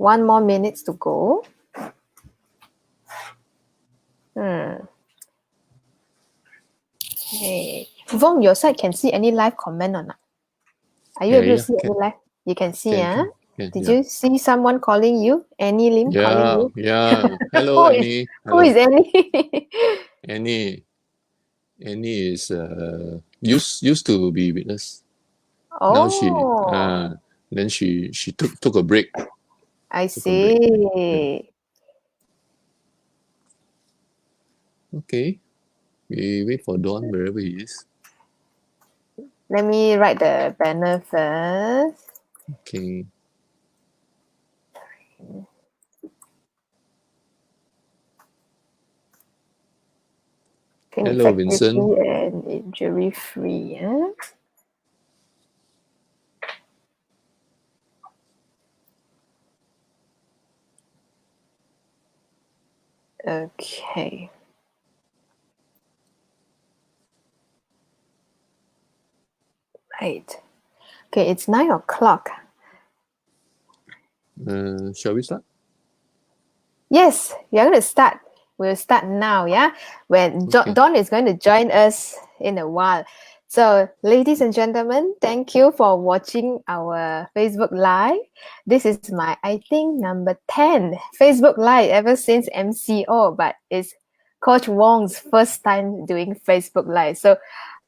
1 more minutes to go. Hey, Vong, your side can see any live comment or not? Are you able to see any live? You can see, Did you see someone calling you? Annie Lim calling you? Yeah. Hello, Annie. Who is Annie? Annie is used to be with us. Now she took a break. I see. Okay. We wait for Don wherever he is. Let me write the banner first. Okay. Hello, Vincent. And injury-free. Okay. Right. Okay, it's 9 o'clock. Shall we start? Yes, we are going to start. We'll start now, yeah? When Don is going to join us in a while. So, ladies and gentlemen, thank you for watching our Facebook Live. This is my, I think, number 10 Facebook Live ever since MCO, but it's Coach Wong's first time doing Facebook Live. So,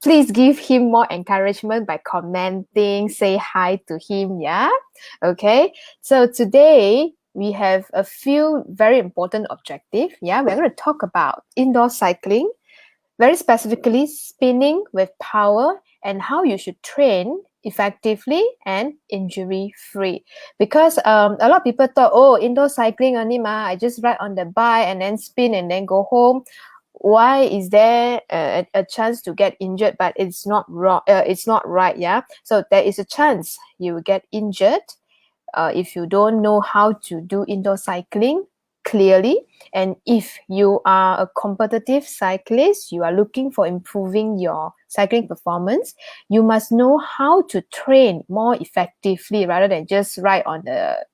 please give him more encouragement by commenting, say hi to him, yeah? Okay, so today, we have a few very important objectives. Yeah, we're going to talk about indoor cycling, very specifically spinning with power and how you should train effectively and injury-free. Because a lot of people thought, oh, indoor cycling only I just ride on the bike and then spin and then go home. Why is there a chance to get injured? But it's not wrong. It's not right. Yeah. So there is a chance you will get injured if you don't know how to do indoor cycling clearly. And if you are a competitive cyclist, you are looking for improving your cycling performance, you must know how to train more effectively rather than just ride on the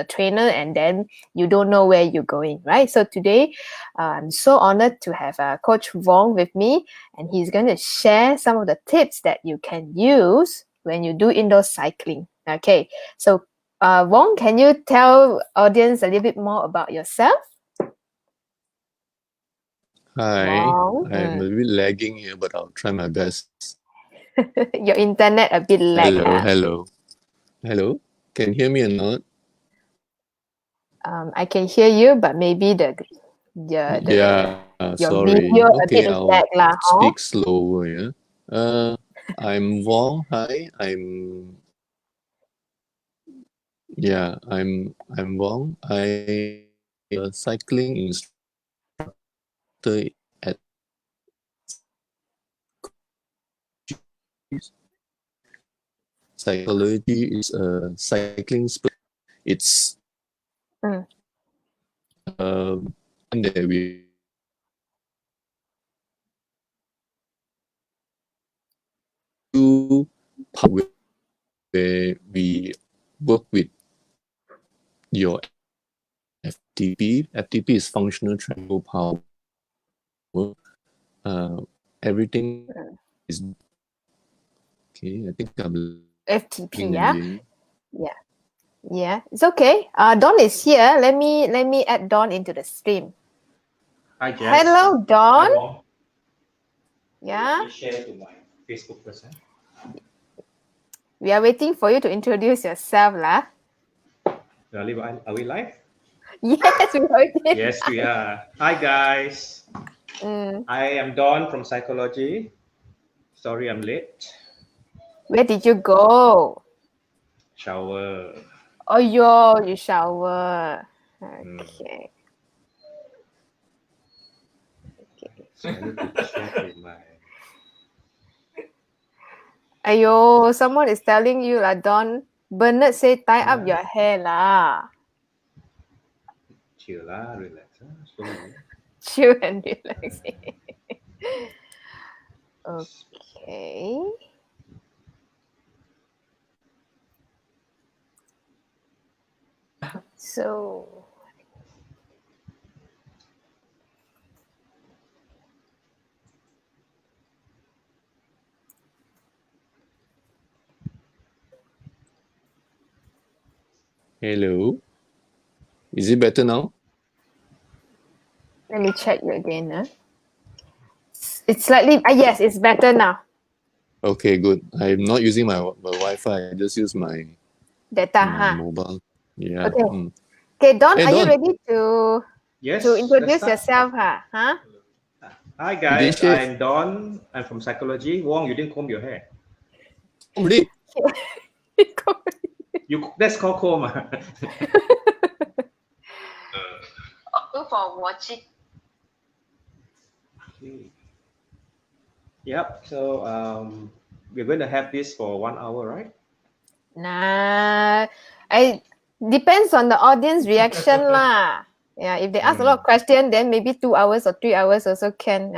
trainer and then you don't know where you're going, right? So today, I'm so honored to have Coach Vong with me, and he's going to share some of the tips that you can use when you do indoor cycling. Okay, so Vong, can you tell audience a little bit more about yourself? Hi, I'm a bit lagging here, but I'll try my best. Your internet a bit lag. Hello. Can you hear me or not? I can hear you, but maybe your sorry. video a bit lag lah. Speak slower. Yeah. I'm Vong. Hi. I'm Vong. I'm a cycling instructor at Cycology. Is a cycling sport. It's that we do where we work with your FTP. FTP is functional travel power. Everything is okay. I think I'm FTP, yeah. It's okay. Don is here. Let me add Don into the stream. Hi, Jess. Hello, Don. Hi, Vong. Yeah. Let me share to my Facebook first. We are waiting for you to introduce yourself, lah. Are we live? Yes, we are. Yes, we are. Hi, guys. I am Don from Cycology. Sorry, I'm late. Where did you go? Shower. Oh, you shower. Okay. So I need to check with my... Ayo, someone is telling you lah, Don. Bernard say tie up your hair lah. Chill lah, relax. Chill and relax. Okay. So Hello. Is it better now? let me check you again. It's slightly, yes, it's better now. Okay, good. I'm not using my Wi-Fi. I just use my Data, mobile. Yeah. Okay. Okay, Don, Hey, are you Don. ready to Yes, let's introduce start. yourself? Hi You didn't guys, shave. I'm Don. I'm from Cycology. Wong, you didn't comb your hair. Oh, really? That's called comb. For watching. Okay. Yep. So we're going to have this for 1 hour, right? Nah, I depends on the audience reaction lah. Yeah, if they ask a lot of questions, then maybe 2 hours or 3 hours also can.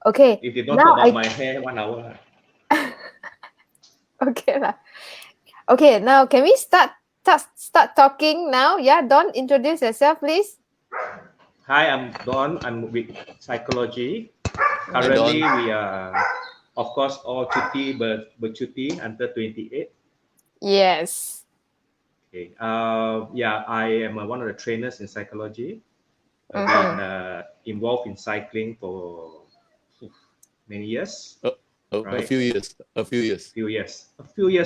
Okay. If they don't Now talk about my hair, 1 hour. Okay lah. Okay, now can we start talking now? Yeah, Don, introduce yourself, please. Hi, I'm Don. I'm with Cycology. Hi, Currently, Don. we are, of course, all cuti bercuti until 28. Yes. Okay. Yeah, I am one of the trainers in Cycology. I've been involved in cycling for many years. A few years. A few years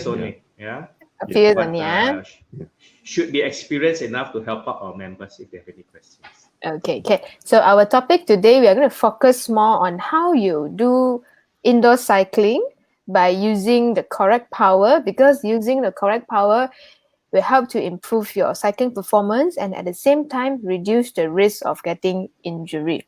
only. Yeah. A few years But only, should be experienced enough to help out our members if they have any questions. Okay. So our topic today, we are going to focus more on how you do indoor cycling by using the correct power, because using the correct power will help to improve your cycling performance and at the same time reduce the risk of getting injury.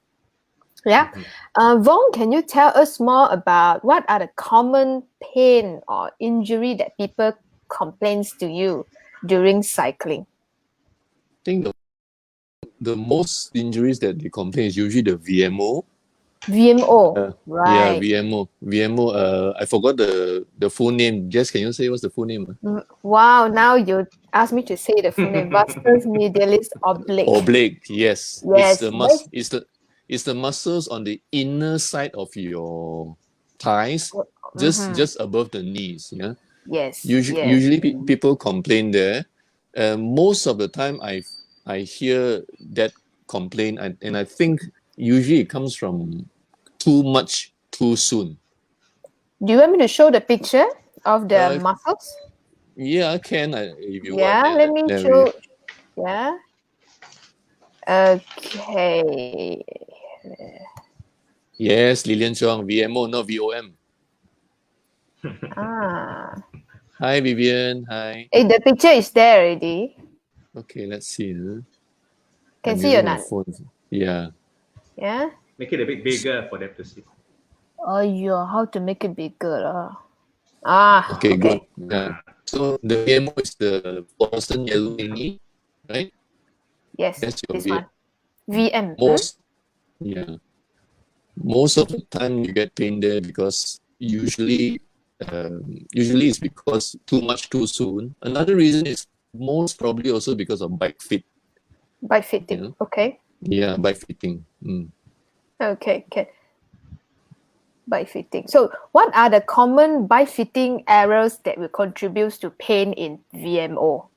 Yeah. Vong, can you tell us more about what are the common pain or injury that people complains to you during cycling? I think the most injuries that they complain is usually the VMO. VMO, Yeah, right. VMO. I forgot the full name. Jess, can you say what's the full name? Wow, now you asked me to say the full name. Vastus medialis oblique. Oblique, yes. Yes. It's the muscles on the inner side of your thighs, just above the knees. Yeah. Yes. Usually people complain there. Most of the time, I hear that complaint, and I think usually it comes from too much too soon. Do you want me to show the picture of the muscles? Yeah, I can. If you Yeah, want. let me show. Yeah. Okay. Yes, Lilian Chong, VMO, not VOM. Hi, Vivian. Hi. Hey, the picture is there already. Okay, let's see. Can I'm see or using my not? phone. Yeah. Yeah. Make it a bit bigger for them to see. Oh, yeah. How to make it bigger? Okay, good. Yeah. So the VMO is the fluorescent yellow thingy, right? Yes, that's your this one. VM. Yeah. Most of the time you get pain there because usually it's because too much too soon. Another reason is most probably also because of bike fit. Bike fitting. You know? Okay. Yeah, bike fitting. Okay. Bike fitting. So what are the common bike fitting errors that will contribute to pain in VMO?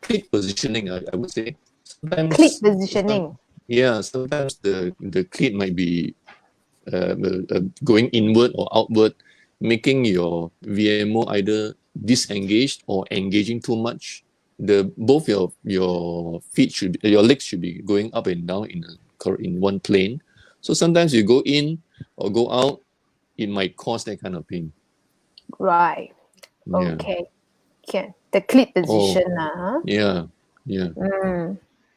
Cleat positioning, I would say. Sometimes, Cleat positioning. Sometimes the cleat might be going inward or outward, making your VMO either disengaged or engaging too much. Both your feet your legs should be going up and down in one plane. So sometimes you go in or go out, it might cause that kind of pain. Right. Yeah. Okay. The cleat position. Yeah.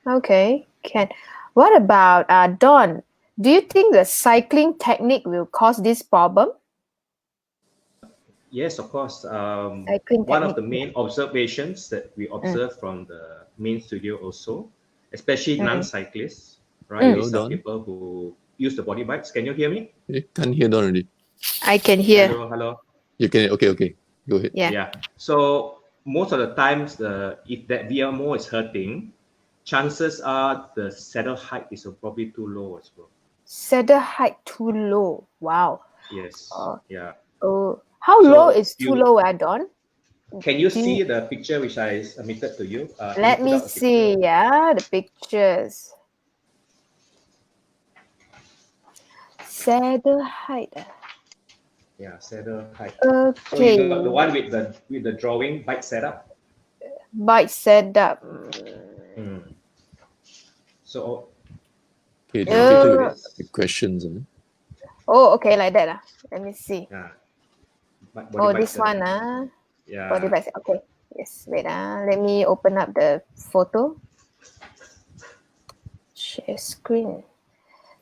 Okay. What about Don? Do you think the cycling technique will cause this problem? Yes, of course. Cycling One of technique. the main observations that we observe from the main studio also, especially non-cyclists, right? These are people who use the body bikes. Can you hear me? Can't hear already. I can hear. Hello. You can. Okay. Go ahead. Yeah. So most of the times, if that VMO is hurting, chances are the saddle height is probably too low as well. Saddle height too low. Wow. Yes. Uh, Yeah. oh, how So low is too you low, Don? can you Do you- see the picture which I submitted to you? Can you Let put me up a picture? see. Yeah, the pictures. Saddle height. Yeah, saddle height. So you Okay. got the one with the drawing bike setup. Bike setup. Hmm. So Okay, can you take a look at Uh, this? the questions. oh, okay, like that. Let me see. Yeah, body Oh, bike this setup. one. Body Yeah. bike. Okay. Yes. Wait. Let me open up the photo. Share screen.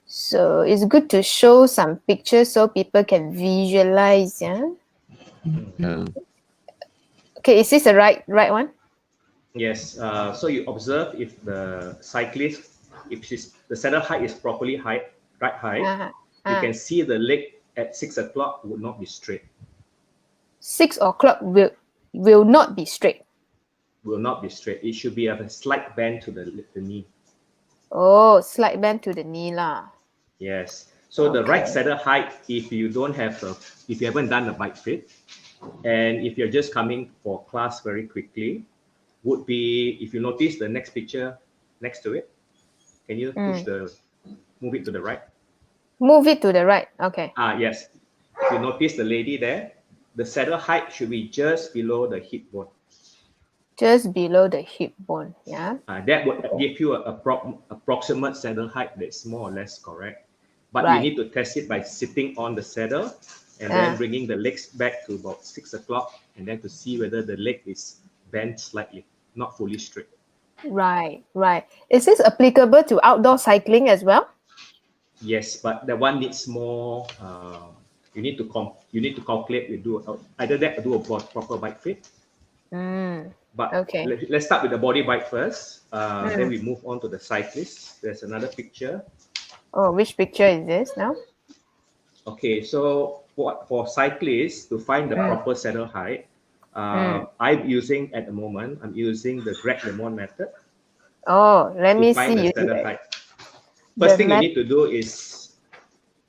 So it's good to show some pictures so people can visualize. Yeah. Yeah. Okay. Is this the right one? Yes. So you observe if the cyclist, the saddle height is properly right height, Uh-huh. you can see the leg at 6 o'clock would not be straight. 6 o'clock will not be straight. Will not be straight. It should be a slight bend to the knee. Oh, slight bend to the knee lah. Yes. So the right Okay. saddle height, if you haven't done the bike fit, and if you're just coming for class very quickly, would be, if you notice the next picture next to it, can you move it to the right? Move it to the right. Okay. Yes. If you notice the lady there, the saddle height should be just below the hip bone. Just below the hip bone. Yeah. That would give you a approximate saddle height that's more or less correct. But you Right. need to test it by sitting on the saddle and then bringing the legs back to about 6 o'clock, and then to see whether the leg is bent slightly, not fully straight. Right. Right. Is this applicable to outdoor cycling as well? Yes, but that one needs more. You need to calculate. You do either that or do a proper bike fit. But Okay. let's start with the body bike first. Then we move on to the cyclist. There's another picture. Oh, which picture is this now? Okay, so for cyclists to find the proper saddle height, I'm using the Greg LeMond method Oh, let to me find the see. saddle height. The First thing you map. need to do is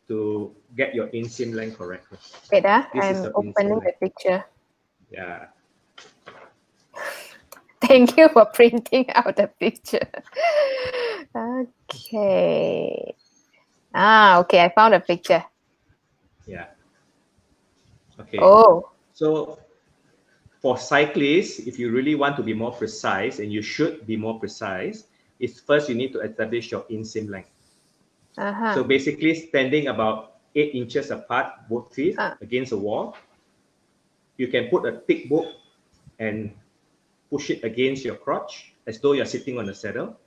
to get your inseam length correct. Wait, This is I'm the inseam opening the length. picture. Yeah. Thank you for printing out the picture. Okay. Okay. I found a picture. Yeah. Okay. Oh, So for cyclists, if you really want to be more precise, and you should be more precise, is first you need to establish your inseam length. So basically, standing about 8 inches apart, both feet against a wall, you can put a thick book and push it against your crotch as though you're sitting on a saddle,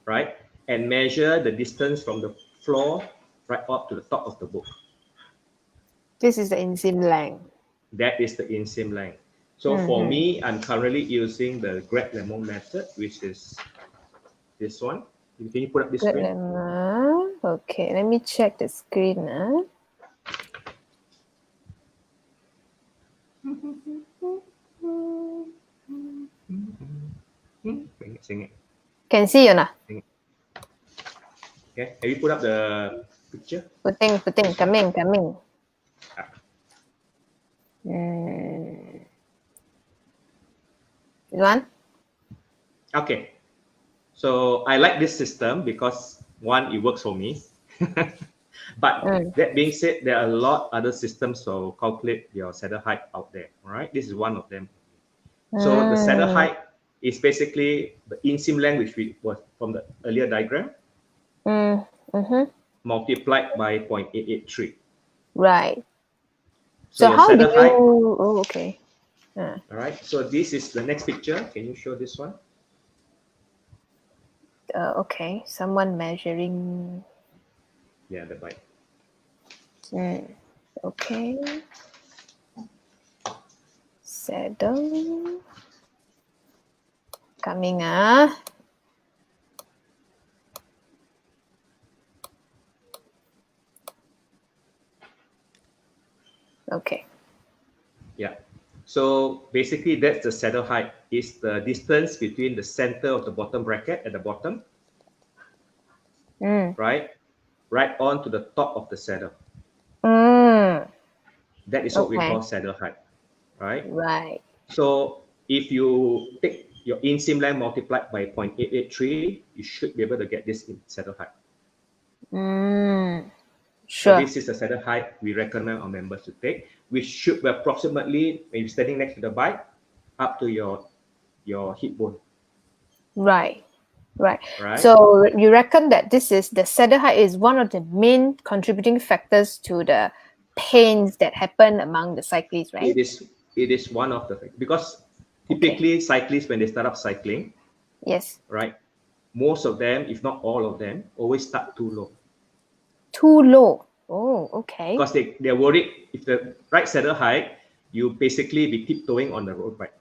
right? And measure the distance from the floor right up to the top of the book. this is the inseam length. That is the inseam length. So for me, I'm currently using the Greg LeMond method, which is this one. Can you put up this Good, screen? okay, let me check the screen. Sing it. Can see or not? Okay. Have you put up the picture? Putting, coming. Ah. This one? Okay. So I like this system because one, it works for me. But that being said, there are a lot other systems to calculate your saddle height out there. All right, this is one of them. So the saddle height is basically the inseam length, which was from the earlier diagram, multiplied by 0.883. Right. So So your how do saddle you? height. Oh, okay. All right. So this is the next picture. Can you show this one? Okay. Someone measuring. Yeah, the bike. Okay. Saddle. Coming. Okay. Yeah. So basically that's the saddle height. It's the distance between the center of the bottom bracket at the bottom, right on to the top of the saddle. That is what we call saddle height, right? Right. So if you take your inseam length multiplied by 0.883, you should be able to get this in saddle height. Sure. So this is the saddle height we recommend our members to take, which should be approximately, when you're standing next to the bike, up to your hip bone. Right. So you reckon that this is the saddle height is one of the main contributing factors to the pains that happen among the cyclists, right? It is one of the factors, because typically cyclists, when they start up cycling, yes, right, most of them, if not all of them, always start too low. Too low. Oh, okay. Because they're worried if the right saddle height, you basically be tiptoeing on the road bike.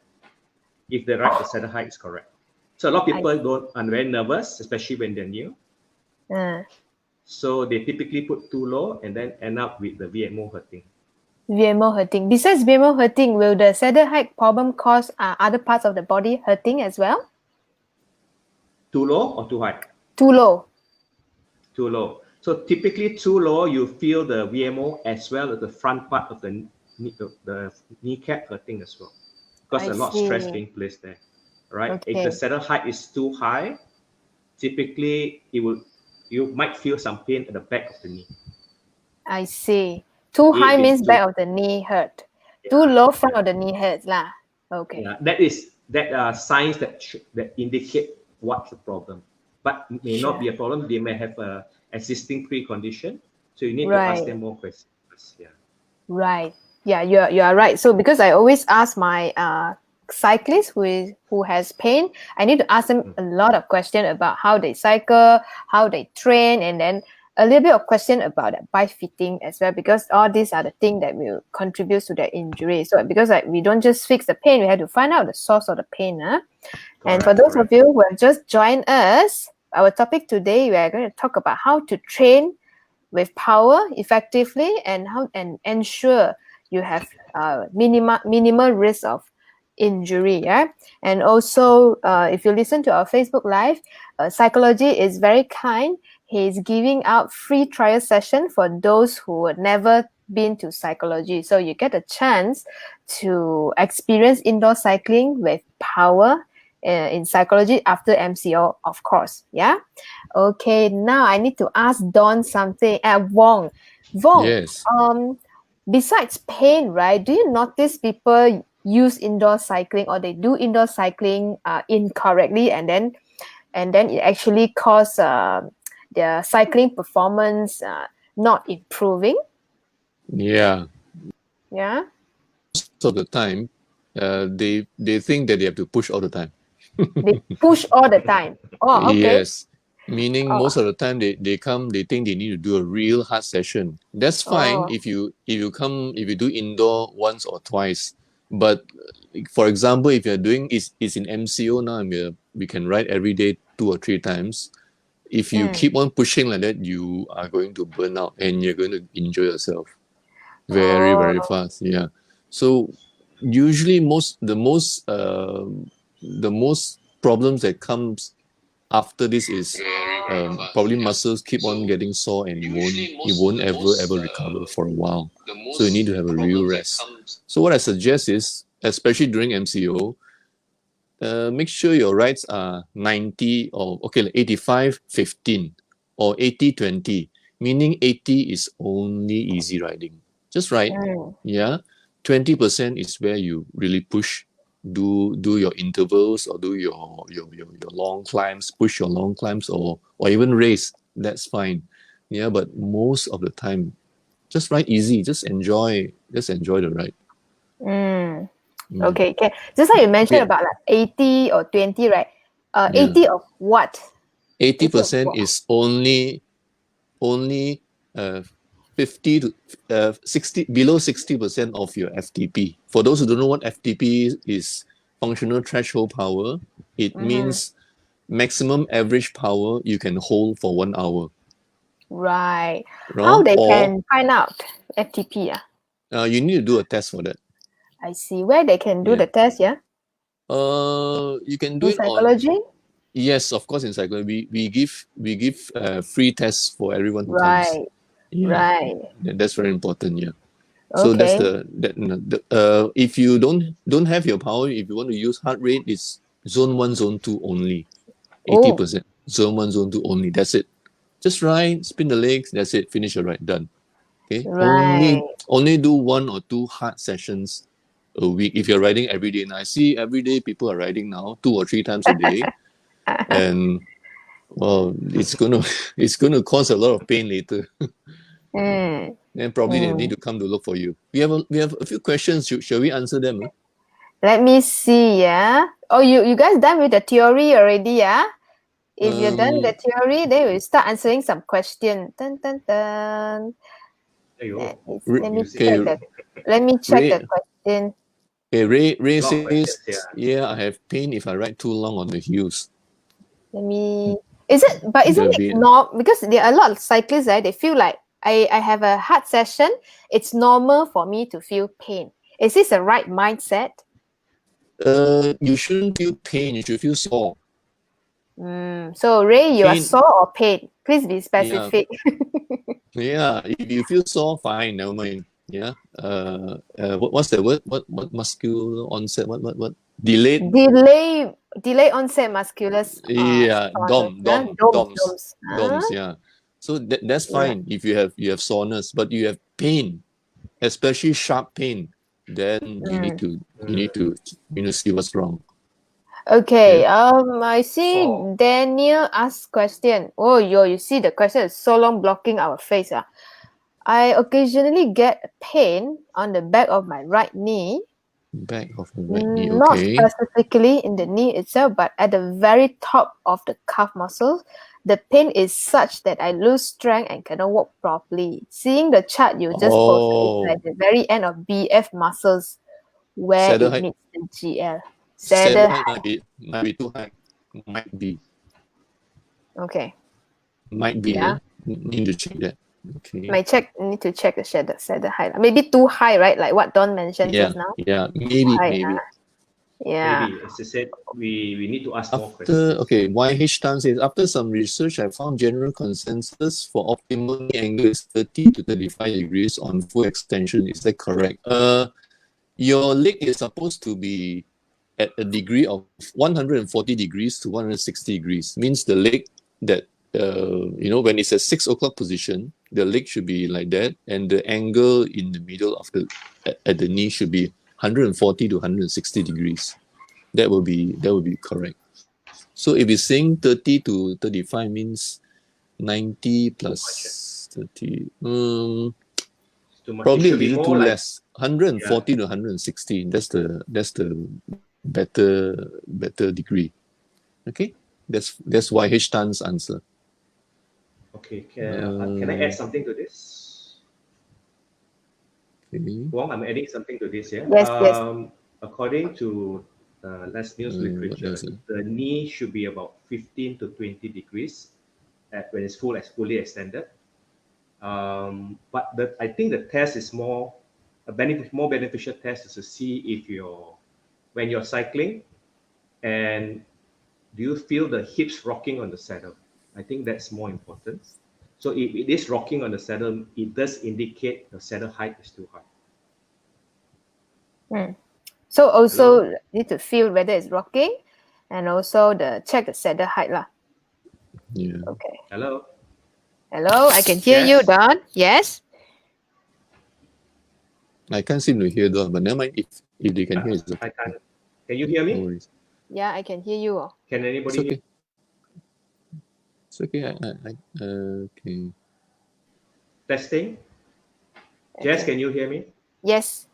If the saddle height is correct. So a lot of people are very nervous, especially when they're new. So they typically put too low and then end up with the VMO hurting. VMO hurting. Besides VMO hurting, will the saddle height problem cause other parts of the body hurting as well? Too low or too high? Too low. Too low. So typically too low, you feel the VMO as well as the front part of the kneecap hurting as well. Because a lot of stress being placed there. Right? Okay. If the saddle height is too high, typically you might feel some pain at the back of the knee. I see. Too high means back of the knee hurt. Yeah. Too low, front of the knee hurts lah. Okay. Yeah, that are signs that indicate what's the problem, but may not be a problem. They may have a existing precondition, so you need to ask them more questions. Yeah. Right. Yeah, you are right. So because I always ask my cyclist who has pain, I need to ask them a lot of questions about how they cycle, how they train, and then a little bit of question about that bike fitting as well, because all these are the things that will contribute to the injury. So because we don't just fix the pain, we have to find out the source of the pain. And for those of you who have just joined us, our topic today, we are going to talk about how to train with power effectively and how and ensure you have minimal risk of injury. Yeah, and also if you listen to our Facebook Live, Cycology is very kind. He's giving out free trial session for those who had never been to Cycology. So you get a chance to experience indoor cycling with power in Cycology after MCO, of course. Yeah. Okay. Now I need to ask Don something. Vong. Yes. Besides pain, right? Do you notice people use indoor cycling or they do indoor cycling incorrectly, and then it actually cause their cycling performance not improving? Yeah. Yeah. Most of the time, they think that they have to push all the time. They push all the time. Oh, okay. Yes. Meaning most of the time they come, they think they need to do a real hard session. That's fine if you do indoor once or twice. But for example, if you're doing it's in MCO now, and we can ride every day 2 or 3 times. If you keep on pushing like that, you are going to burn out and you're going to enjoy yourself very, very fast. Yeah. So usually the most problems that comes after this is probably muscles keep on getting sore and you won't ever recover for a while. So you need to have a real rest. So what I suggest is, especially during MCO, make sure your rides are 90 or 85-15 or 80-20, meaning 80 is only easy riding. Just ride. Yeah. 20% is where you really push. Do your intervals or do your long climbs, push your long climbs or even race. That's fine. Yeah, but most of the time, just ride easy. Just enjoy the ride. Okay. Just like you mentioned about like 80 or 20, right? 80 of what? 80% is only 50 to 60, below 60% of your FTP. For those who don't know what FTP is, functional threshold power, it means maximum average power you can hold for 1 hour. Right. How they can find out FTP? You need to do a test for that. I see. Where they can do the test, yeah? You can do In it on. Cycology? Yes, of course. In Cyclogy, we give free tests for everyone who comes. Right. Yeah, Right. that's very important. Yeah. So that's Okay. if you don't have your power, if you want to use heart rate, it's zone 1, zone 2 only, Oh, 80%. Zone 1, zone 2 only. That's it. Just ride, spin the legs. That's it. Finish your ride. Done. Okay. right. Only do 1 or 2 hard sessions a week if you're riding every day. Now I see every day people are riding now 2 or 3 times a day, and well, it's gonna cause a lot of pain later. Mm. Then probably they need to come to look for you. We have a few questions. Shall we answer them? Huh? Let me see, yeah. Oh, you guys done with the theory already, yeah? If you're done the Um, theory, then we start answering some questions. Dun, dun, dun. Ayo, Let me okay, check that. Let me check Ray. the question. Okay, Ray a lot of says, questions here. yeah, I have pain if I ride too long on the heels. Let me. Isn't The it bit. normal? Because there are a lot of cyclists, right? They feel like I have a hard session. It's normal for me to feel pain. Is this the right mindset? You shouldn't feel pain. You should feel sore. So Ray, you are Pain. sore or pain? Please be Yeah, specific. yeah. If you feel sore, fine. Never mind. Yeah. What's the word? What muscular onset? What? Delayed. delay onset muscular Yeah. soreness. Huh? DOMS. Huh? DOMS. Yeah. So that's Right. fine if you have soreness, but you have pain, especially sharp pain. Then you need to see what's wrong. Okay. Yeah. I see For Daniel asked question. Oh, you see the question is so long blocking our face. I occasionally get pain on the back of my right knee, Back of the right knee. not Okay. specifically in the knee itself, but at the very top of the calf muscle. The pain is such that I lose strength and cannot walk properly. Seeing the chart you just posted, it's Oh, like the very end of BF muscles where saddle it height. meets the GL. Saddle Saddle height height. might be too high. Might be. Okay. Might be. Yeah. Need to check that. Okay. Need to check the saddle height. Maybe too high, right? Like what Don mentioned Yeah. just now. Yeah. Maybe. High. Maybe. Yeah. maybe, as I said, we need to ask more After questions. YH Tan says, after some research, I found general consensus for optimal knee angle is 30 to 35 degrees on full extension. Is that correct? Your leg is supposed to be at a degree of 140 degrees to 160 degrees. Means the leg that when it's at 6 o'clock position, the leg should be like that, and the angle in the middle of at the knee should be 140 to 160 degrees. That will be correct. So if it's saying 30 to 35 means 90 Too much. plus 30. It's too much. It Probably a should be little too more like, less. 140 to 160. That's the better degree. Okay, that's why H Tan's answer. okay, can I add something to this? Okay. Wong, I'm adding something to this here. Yes, yes. According to less news What literature, else? the knee should be about 15 to 20 degrees when it's fully extended. But I think the test is more beneficial test is to see if when you're cycling, and do you feel the hips rocking on the saddle? I think that's more important. So if it is rocking on the saddle, it does indicate the saddle height is too high. So Hello? also need to feel whether it's rocking, and also check the saddle height lah. Yeah. Okay. Hello? Hello, I can hear you, Jess? Don. Yes. I can't seem to hear though, but never mind. If they can hear, it's I okay. can't. Can you hear No me? worries. Yeah, I can hear you. Can It's anybody hear? okay. It's okay. Okay. Testing? Jess, can you hear me? Yes,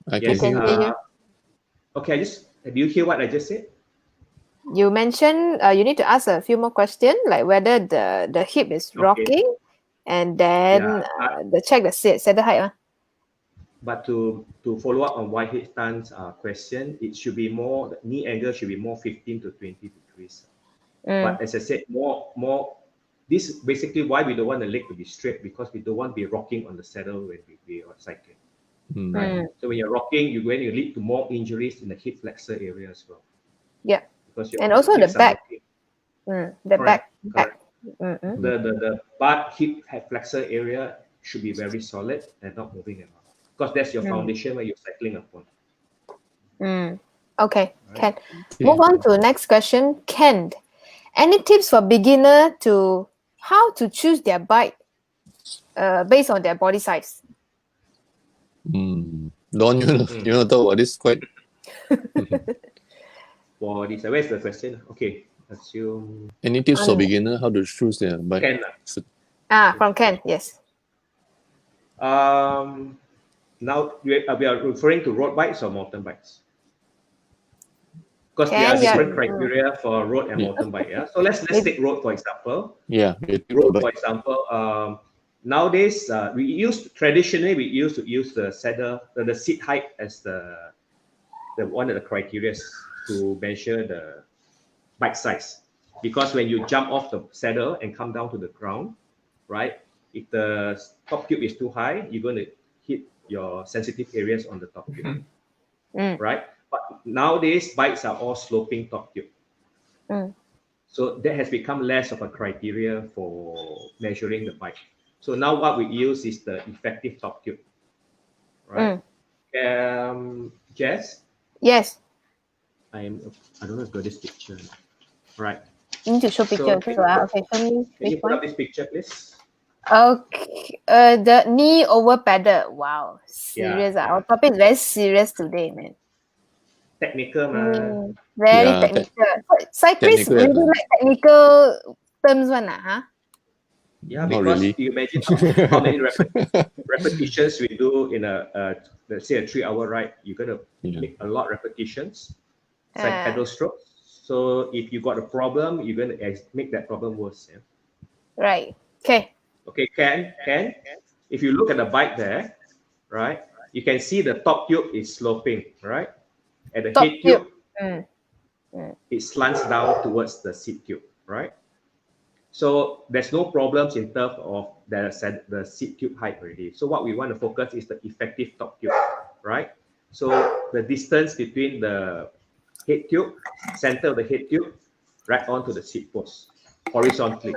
I I can Yes. hear can you. hear you. Okay, do you hear what I just said? You mentioned you need to ask a few more questions, like whether the hip is Okay. rocking, and then Yeah. check the saddle height. But to follow up on YH Tan's question, it should be more, the knee angle should be more 15 to 20 degrees. But as I said, this is basically why we don't want the leg to be straight, because we don't want to be rocking on the saddle when we are cycling. Right? So when you're rocking, you're going to lead to more injuries in the hip flexor area as well. Yeah. Because And also the hips are back. rocking. The Correct. back. The butt hip flexor area should be very solid and not moving at all. Because that's your foundation where you're cycling upon. Okay, Right. Ken. Move on to the next question. Ken, any tips for beginner to how to choose their bike based on their body size? Don, you know talk about this quite. Body size. Where's the question? Okay. Assume Any tips for beginner how to choose their bike? Ken. From Ken, yes. Now we are referring to road bikes or mountain bikes? Because there are Ken, different criteria for road and mountain bike. Yeah. So let's take road for example. Yeah. Road for example. Nowadays, traditionally we used to use the saddle, the seat height as the one of the criteria to measure the bike size. Because when you jump off the saddle and come down to the ground, right? If the top tube is too high, you're going to hit your sensitive areas on the top tube, right? But nowadays, bikes are all sloping top tube. So that has become less of a criteria for measuring the bike. So now what we use is the effective top tube, right? Jess? Yes. I don't know if I've got this picture. Right. You need to show picture. Okay, show me. Can you put up this picture, please? Okay. The knee over pedal. Wow. Serious. Our topic is very serious today, man. Technical, man. Very technical. Cyclists really like technical terms, huh? Yeah, Not because really. you imagine how many repetitions we do in let's say a 3-hour ride. You're gonna make a lot of repetitions. It's like pedal strokes. So if you got a problem, you're gonna make that problem worse. Yeah? Right. Okay. Okay, Ken. If you look at the bike there, right, you can see the top tube is sloping, right? At the head tube, it slants down towards the seat tube, right? So there's no problems in terms of the seat tube height already. So what we want to focus is the effective top tube, right? So the distance between the head tube, center of the head tube, right onto the seat post, horizontally.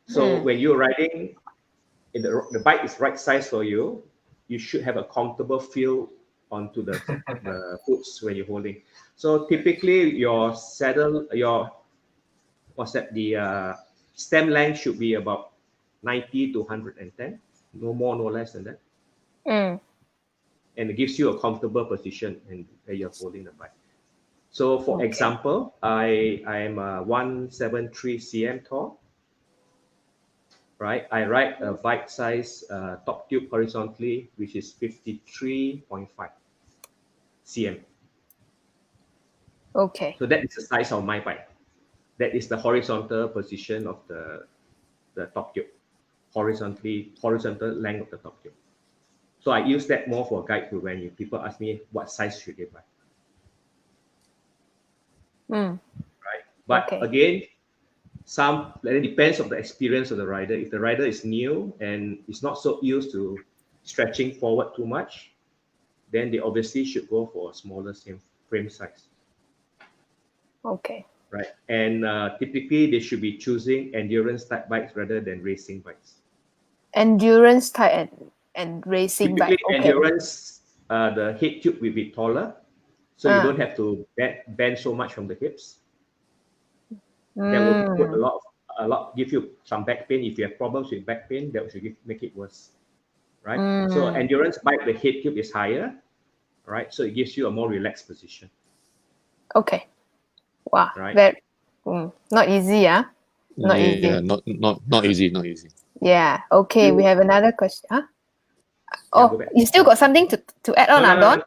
So when you're riding, the bike is right size for you, you should have a comfortable feel onto the hooks when you're holding. So typically your saddle, the stem length should be about 90 to 110, no more, no less than that. And it gives you a comfortable position and you're holding the bike. So for example, I am 173 cm tall, right? I ride a bike size top tube horizontally, which is 53.5 cm. Okay. So that is the size of my bike. That is the horizontal position of the top tube, horizontal length of the top tube. So I use that more for guide to when people ask me what size should they buy. Right. But again, it depends on the experience of the rider. If the rider is new and is not so used to stretching forward too much, then they obviously should go for a smaller frame size. Okay. Right. And typically they should be choosing endurance type bikes rather than racing bikes. Endurance type and racing bike. Typically, endurance, the head tube will be taller, so you don't have to bend so much from the hips. That will put give you some back pain. If you have problems with back pain, that should make it worse, right? So endurance bike, the head tube is higher, right? So it gives you a more relaxed position. Okay. Wow. Right. Very, not easy, Not easy. Yeah, not easy, not easy. Yeah. Okay. We have another question. Huh? Yeah, you still got something to add on, Don?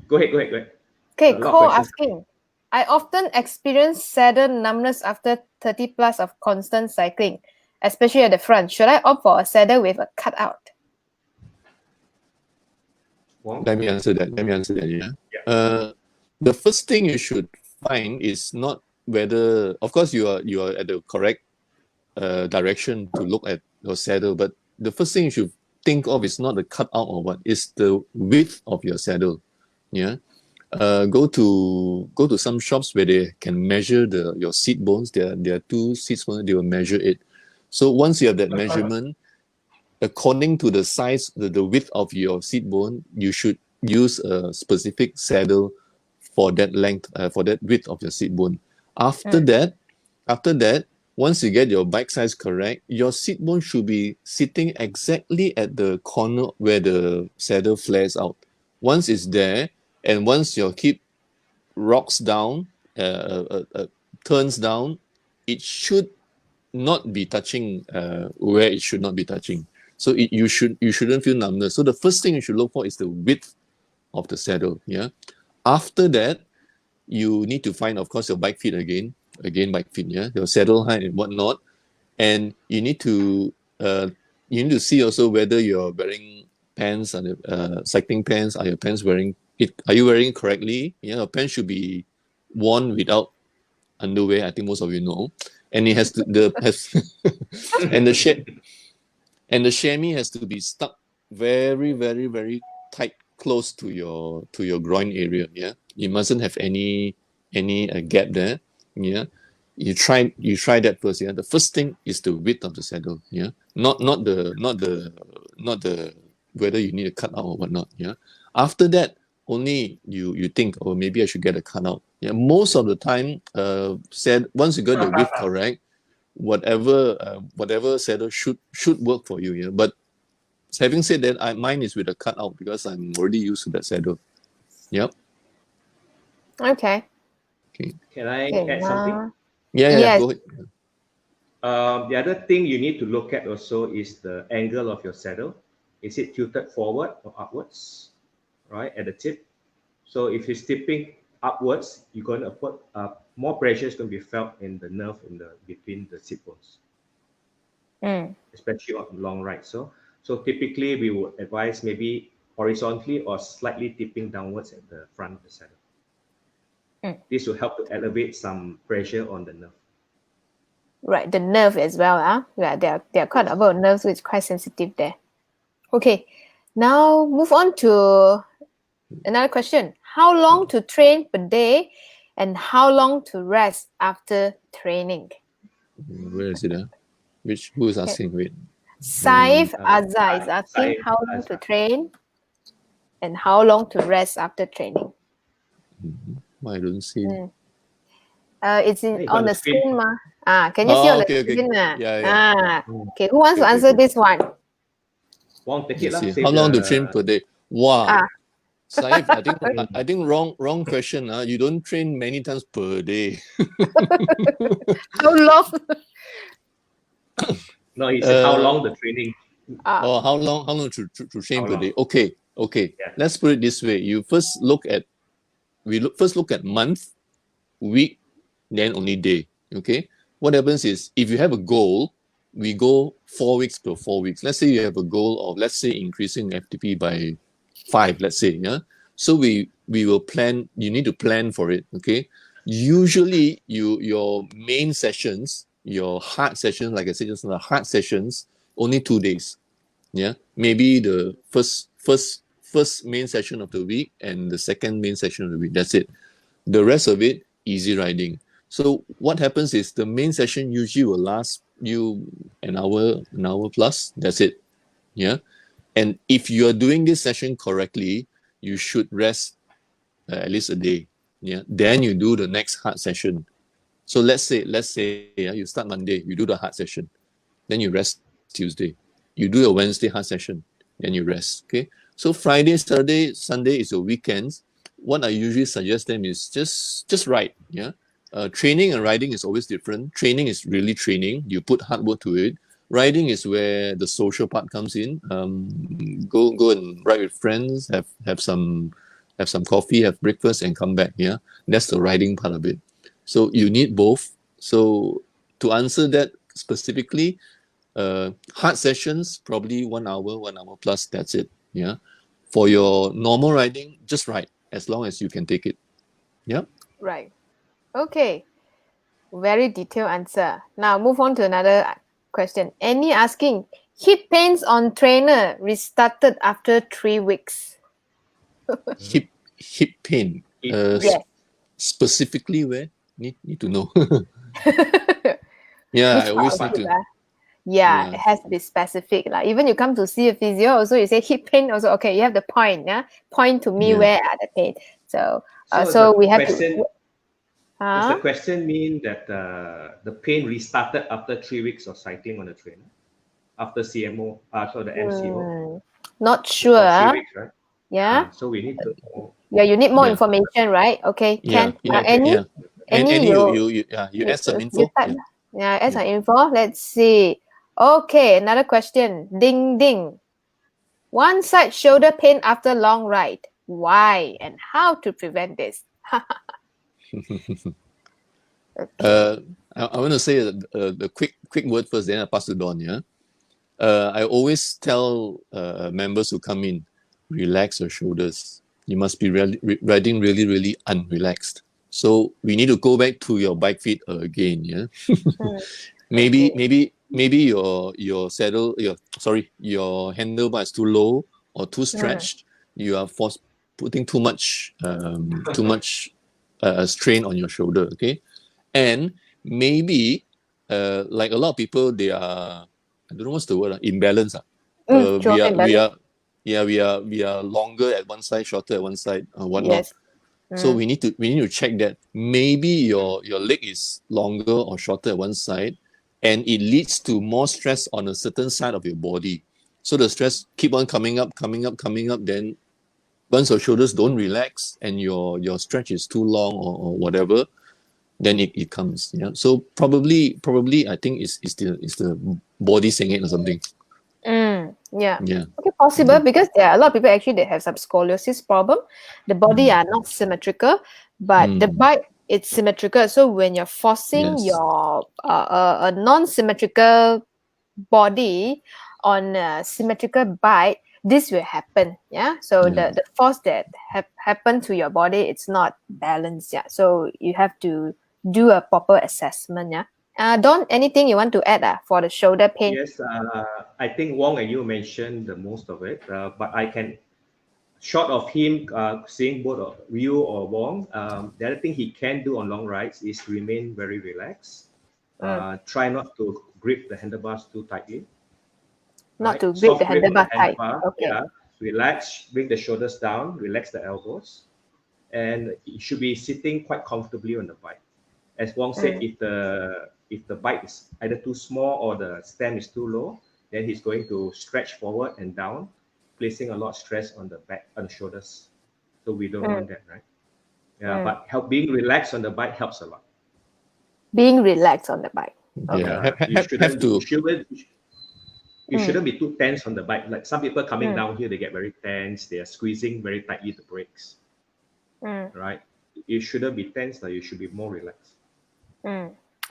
Go ahead. Okay, Cole asking. I often experience saddle numbness after 30 plus of constant cycling, especially at the front. Should I opt for a saddle with a cutout? Let me answer that. Yeah. The first thing you should find is not whether, of course, you are at the correct direction to look at your saddle, but the first thing you should think of is not the cutout or what, it's the width of your saddle. Yeah. Go to some shops where they can measure your seat bones. There are 2 seat bones, they will measure it. So once you have that measurement, according to the size, the width of your seat bone, you should use a specific saddle for that length, for that width of your seat bone. After that, once you get your bike size correct, your seat bone should be sitting exactly at the corner where the saddle flares out. Once it's there, and once your hip rocks down, turns down, it should not be touching where it should not be touching. So you shouldn't feel numbness. So the first thing you should look for is the width of the saddle. Yeah. After that, you need to find, of course, your bike feet again bike feet. Yeah, your saddle height and whatnot, and you need to see also whether you're wearing pants and cycling pants. Are your pants wearing it? Are you wearing it correctly? Yeah, your pants should be worn without underwear. I think most of you know, and it has to and the chamois has to be stuck very, very, very tight, close to your groin area. Yeah, you mustn't have any gap there. Yeah, you try that first. Yeah, the first thing is the width of the saddle. Yeah, not the whether you need a cutout or whatnot. Yeah, after that only you think, oh, maybe I should get a cutout. Yeah, most of the time, once you got the width correct, whatever saddle should work for you. Yeah, but having said that, mine is with a cutout because I'm already used to that saddle. Yep. Okay. Okay. Can I Okay. add something? Yeah. Yes. Go ahead. The other thing you need to look at also is the angle of your saddle. Is it tilted forward or upwards, right, at the tip? So if it's tipping upwards, you're going to put more pressure is going to be felt in the nerve between the sit bones, especially on long rides. So typically we would advise maybe horizontally or slightly tipping downwards at the front of the saddle. This will help to elevate some pressure on the nerve. Right, the nerve as well. Yeah, there are quite a lot of nerves which are quite sensitive there. Okay, now move on to another question. How long to train per day and how long to rest after training? Where is it? Who is asking? Wait. Saif Azza is asking how long to train and how long to rest after training. I don't see. It's on the screen, ma. Can you see on the screen? Yeah. Okay, who wants to answer this one? Wong, take it lah. How long to train per day? Wow. Saif, I think wrong question. You don't train many times per day. How long? No, he said how long the training. How long to train per day? Okay. Yeah. Let's put it this way. You first look at month, week, then only day. Okay. What happens is if you have a goal, we go 4 weeks per 4 weeks. Let's say you have a goal of, let's say, increasing FTP by 5, let's say. Yeah. So we will plan. You need to plan for it. Okay. Usually your main sessions, your hard sessions, like I said just now, hard sessions, only 2 days. Yeah. Maybe the first main session of the week and the second main session of the week. That's it. The rest of it, easy riding. So what happens is the main session usually will last you an hour plus. That's it. Yeah. And if you are doing this session correctly, you should rest at least a day. Yeah. Then you do the next hard session. So let's say you start Monday, you do the hard session, then you rest Tuesday. You do a Wednesday hard session, then you rest. Okay. So Friday, Saturday, Sunday is your weekends. What I usually suggest them is just ride. Yeah. Training and riding is always different. Training is really training. You put hard work to it. Riding is where the social part comes in. Go and ride with friends. Have some coffee, have breakfast, and come back. Yeah, that's the riding part of it. So you need both. So to answer that specifically, hard sessions probably 1 hour, 1 hour plus. That's it. Yeah. For your normal riding, just ride as long as you can take it. Yeah. Right. Okay. Very detailed answer. Now move on to another question. Annie asking, Hip pains on trainer restarted after 3 weeks. Hip pain. Yes. Specifically where? Need to know. Yeah, Which I part always of need hip, to. ah? Yeah, Yeah. it has to be specific. Like even you come to see a physio, also you say hip pain. Also, okay, you have the point. Yeah, point to me Yeah. where are the pain. So, So so the we have question to. does the Huh? question mean that the pain restarted after 3 weeks of cycling on the trainer after CMO, so the MCO Not sure. or 3 Huh? weeks, right? Yeah. So we need to know. Yeah, you need more Yeah. information, right? Okay, Yeah. Ken. Yeah. Okay. Yeah. And Any you add some you info. type. Yeah. Yeah, add Yeah. some info. Let's see. Okay, another question. Ding ding. One side shoulder pain after long ride. Why and how to prevent this? Okay. I want to say the quick word first, then I pass to Don. Yeah. I always tell members who come in, relax your shoulders. You must be riding really, really unrelaxed. So we need to go back to your bike feet again. Yeah. Okay. Maybe your saddle, your handlebar is too low or too stretched. You are putting too much strain on your shoulder. Okay, and maybe like a lot of people, they are, I don't know what's the word, imbalance. We Shoulder are we imbalance. are yeah we are longer at one side, shorter at one side, whatnot. Yes. So we need to check that maybe your leg is longer or shorter at one side, and it leads to more stress on a certain side of your body. So the stress keep on coming up, coming up, coming up. Then once your shoulders don't relax and your stretch is too long or whatever, then it comes. Yeah. So probably I think it's the body saying it or something. Yeah. Yeah. Okay, possible because there are a lot of people actually that have some scoliosis problem. The body are not symmetrical, but the bike it's symmetrical. So when you're forcing Yes. your a non-symmetrical body on a symmetrical bike, this will happen. Yeah. So Yeah. the force that happen to your body, it's not balanced. Yeah. So you have to do a proper assessment. Yeah. Don, anything you want to add for the shoulder pain? Yes, I think Wong and you mentioned the most of it, but I can, short of him seeing both of you or Wong, the other thing he can do on long rides is remain very relaxed. Try not to grip the handlebars too tightly. Not Right? to grip the Soft grip on the handlebar tight. handlebar. Okay. Yeah. Relax, bring the shoulders down, relax the elbows, and you should be sitting quite comfortably on the bike. As Wong said, if the bike is either too small or the stem is too low, then he's going to stretch forward and down, placing a lot of stress on the back, on the shoulders. So we don't want that, right? Yeah, but being relaxed on the bike helps a lot. Being relaxed on the bike. Yeah. Okay. You Have shouldn't to. you shouldn't be too tense on the bike. Like some people coming down here, they get very tense. They are squeezing very tightly the brakes. Right? You shouldn't be tense. You should be more relaxed.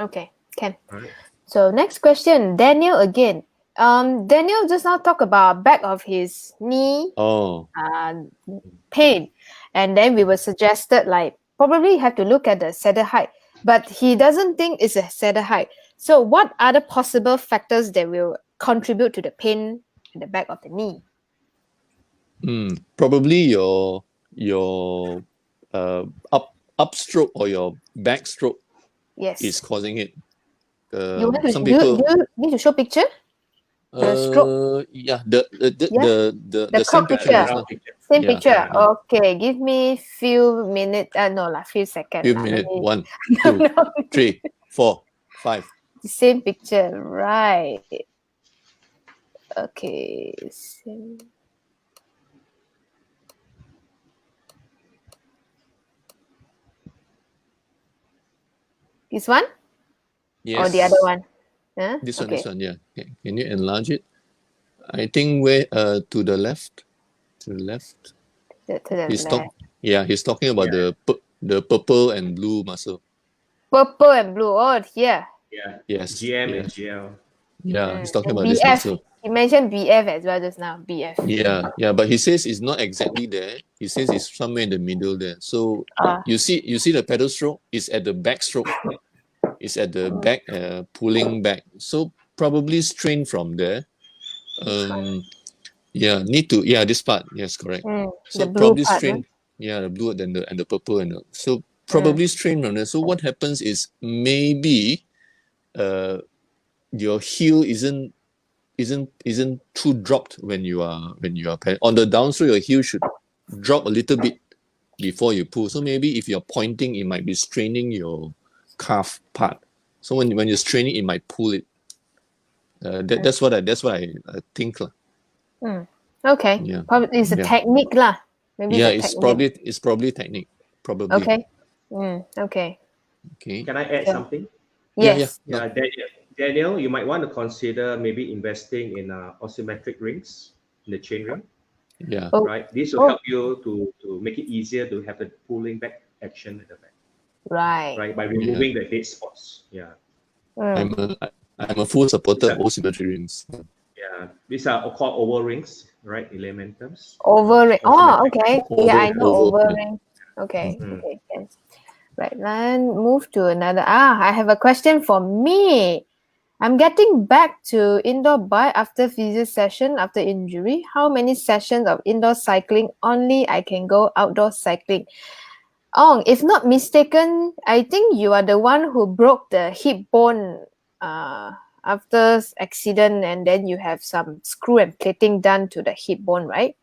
Okay. Can. Right? So next question, Daniel again. Daniel just now talked about back of his knee Oh. pain, and then we were suggested like probably have to look at the saddle height, but he doesn't think it's a saddle height. So what are the possible factors that will contribute to the pain in the back of the knee? Probably your upstroke or your backstroke Yes. is causing it. You want to Some people. you need to show picture? The stroke? Yeah, the Yeah? The same crop picture picture. just now. Picture. Same Yeah, picture. yeah. Okay, give me few minutes. No lah, few seconds Few lah. minutes. Let me. 1, No, 2, no. 3, 4, 5. Same picture, right? Okay. Same. This one Yes. or the other one? Huh? This Okay. one. Yeah. Can you enlarge it? I think where to the left. To the left. To the He's left. he's talking about the purple and blue muscle. Purple and blue. Oh, here. Yeah. Yes. GM and Yes. GL. Yeah, he's talking And about this BF. muscle. He mentioned BF as well just now. BF. Yeah, but he says it's not exactly there. He says it's somewhere in the middle there. So Ah. you see the pedal stroke is at the back stroke. It's at the back, pulling back. So probably strain from there. Yeah, this part. Yes, correct. The So blue probably part, strain. Yeah, the blue and the purple so probably strain from there. So what happens is maybe your heel isn't too dropped when you are on the downstroke. Your heel should drop a little bit before you pull. So maybe if you're pointing, it might be straining your calf part. So when you're straining, it might pull it. That's what I think lah. Okay. Yeah, Probably it's a yeah, technique lah. Maybe yeah. it's a technique. It's probably technique. Probably. Okay. Okay. Okay. Can I add Sure. something? Yeah. Yes. Yeah, Daniel, you might want to consider maybe investing in asymmetric rings in the chain ring, Yeah. Oh, right? This will help you to make it easier to have the pulling back action at the back, right. right? By removing the dead spots. Yeah. I'm a full supporter of symmetry rings. Yeah, these are called oval rings, right? In layman terms. Over ring. Or Oh, symmetric. okay. Yeah, I know Oval, over yeah. ring. Okay. Mhm. Okay. Yes. Right. Then move to another. I have a question for me. I'm getting back to indoor bike after physio session after injury. How many sessions of indoor cycling only I can go outdoor cycling? Oh, if not mistaken, I think you are the one who broke the hip bone after accident, and then you have some screw and plating done to the hip bone, right?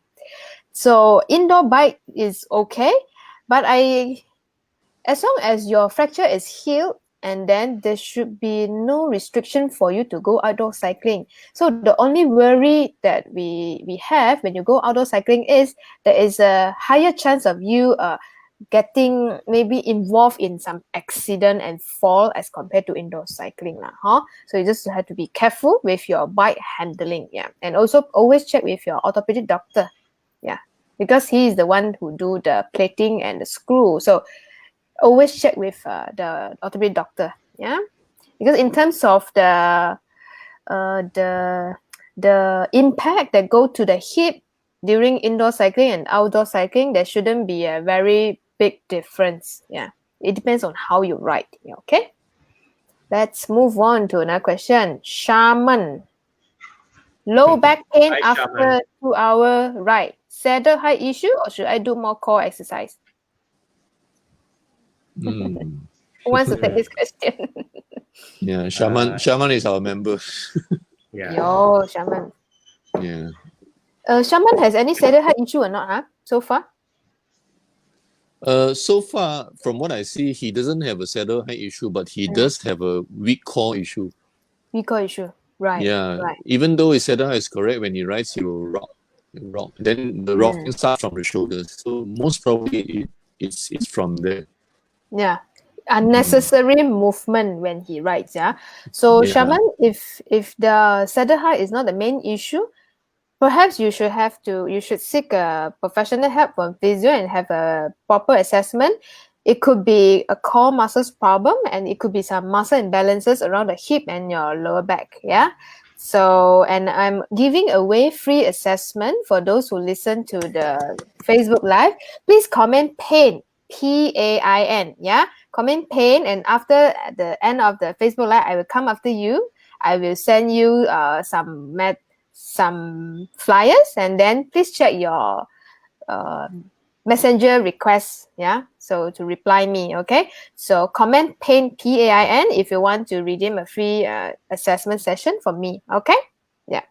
So indoor bike is okay, but as long as your fracture is healed, and then there should be no restriction for you to go outdoor cycling. So the only worry that we have when you go outdoor cycling is there is a higher chance of you getting maybe involved in some accident and fall as compared to indoor cycling lah, huh? So you just have to be careful with your bike handling, yeah, and also always check with your orthopedic doctor, yeah, because he is the one who do the plating and the screw. So always check with the orthopedic doctor, yeah, because in terms of uh, the the impact that go to the hip during indoor cycling and outdoor cycling, there shouldn't be a very big difference. Yeah, it depends on how you ride. Yeah, okay, let's move on to another question. Shaman, low back pain Hi, after Shaman. 2-hour ride. Saddle height issue, or should I do more core exercise? Mm. Who wants to take this question? Yeah. Shaman is our member. Yeah. Yo, Shaman. Yeah. Shaman has any saddle height issue or not, huh? So far? So far, from what I see, he doesn't have a saddle height issue, but he does have a weak core issue. Weak core issue. Right. Yeah. Right. Even though his saddle height is correct, when he rides, he will rock. He'll rock. Then the rocking starts from the shoulders. So most probably it's from there. Yeah. Unnecessary movement when he rides, yeah. So Yeah. Shaman, if the saddle height is not the main issue, perhaps you should seek a professional help from physio and have a proper assessment. It could be a core muscles problem, and it could be some muscle imbalances around the hip and your lower back. Yeah. So, and I'm giving away free assessment for those who listen to the Facebook Live. Please comment pain, PAIN. Yeah. Comment pain, and after the end of the Facebook Live, I will come after you. I will send you some flyers, and then please check your messenger requests, yeah, so to reply me, okay? So comment pain, PAIN, if you want to redeem a free assessment session from me, okay? Yeah.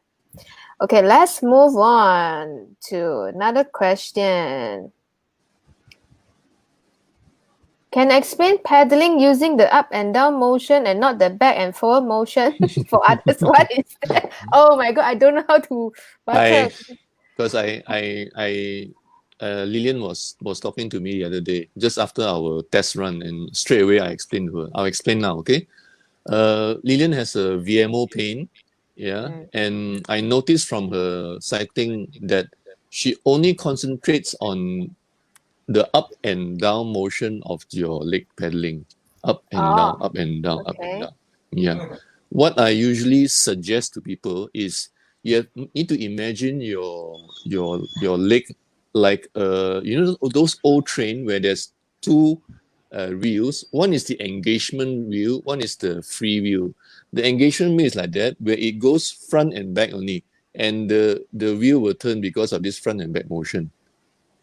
Okay, let's move on to another question. Can I explain pedaling using the up and down motion and not the back and forward motion for others? What is that? Oh my god, I don't know how to. Because Lillian was talking to me the other day just after our test run, and straight away I explained to her. I'll explain now, okay? Lillian has a VMO pain, yeah, and I noticed from her cycling that she only concentrates on the up and down motion of your leg pedaling, up and down, up and down, up and down. Yeah. What I usually suggest to people is need to imagine your leg like those old train where there's two wheels. One is the engagement wheel, one is the free wheel. The engagement wheel is like that, where it goes front and back only. and the wheel will turn because of this front and back motion.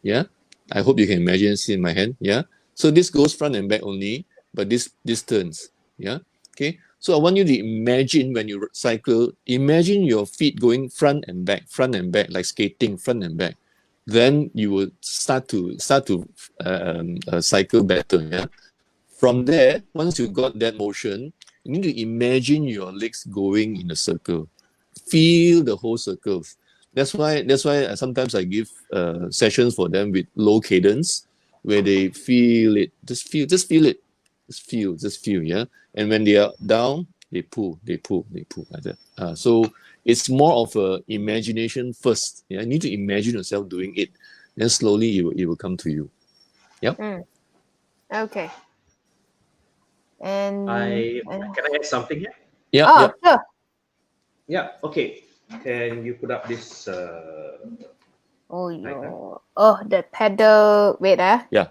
Yeah, I hope you can imagine, see in my hand. Yeah, so this goes front and back only, but this turns. Yeah, okay. So I want you to imagine when you cycle, imagine your feet going front and back, like skating, front and back. Then you will start to cycle better. Yeah. From there, once you got that motion, you need to imagine your legs going in a circle. Feel the whole circles. That's why sometimes I give sessions for them with low cadence, where they feel it, just feel it, just feel, yeah. And when they are down, they pull like that. So it's more of a imagination first. Yeah, you need to imagine yourself doing it, then slowly it will come to you. Yep. Okay. And Can I add something here? Yeah. Sure. Yeah. Okay. Can you put up this? The pedal. Wait, Yeah.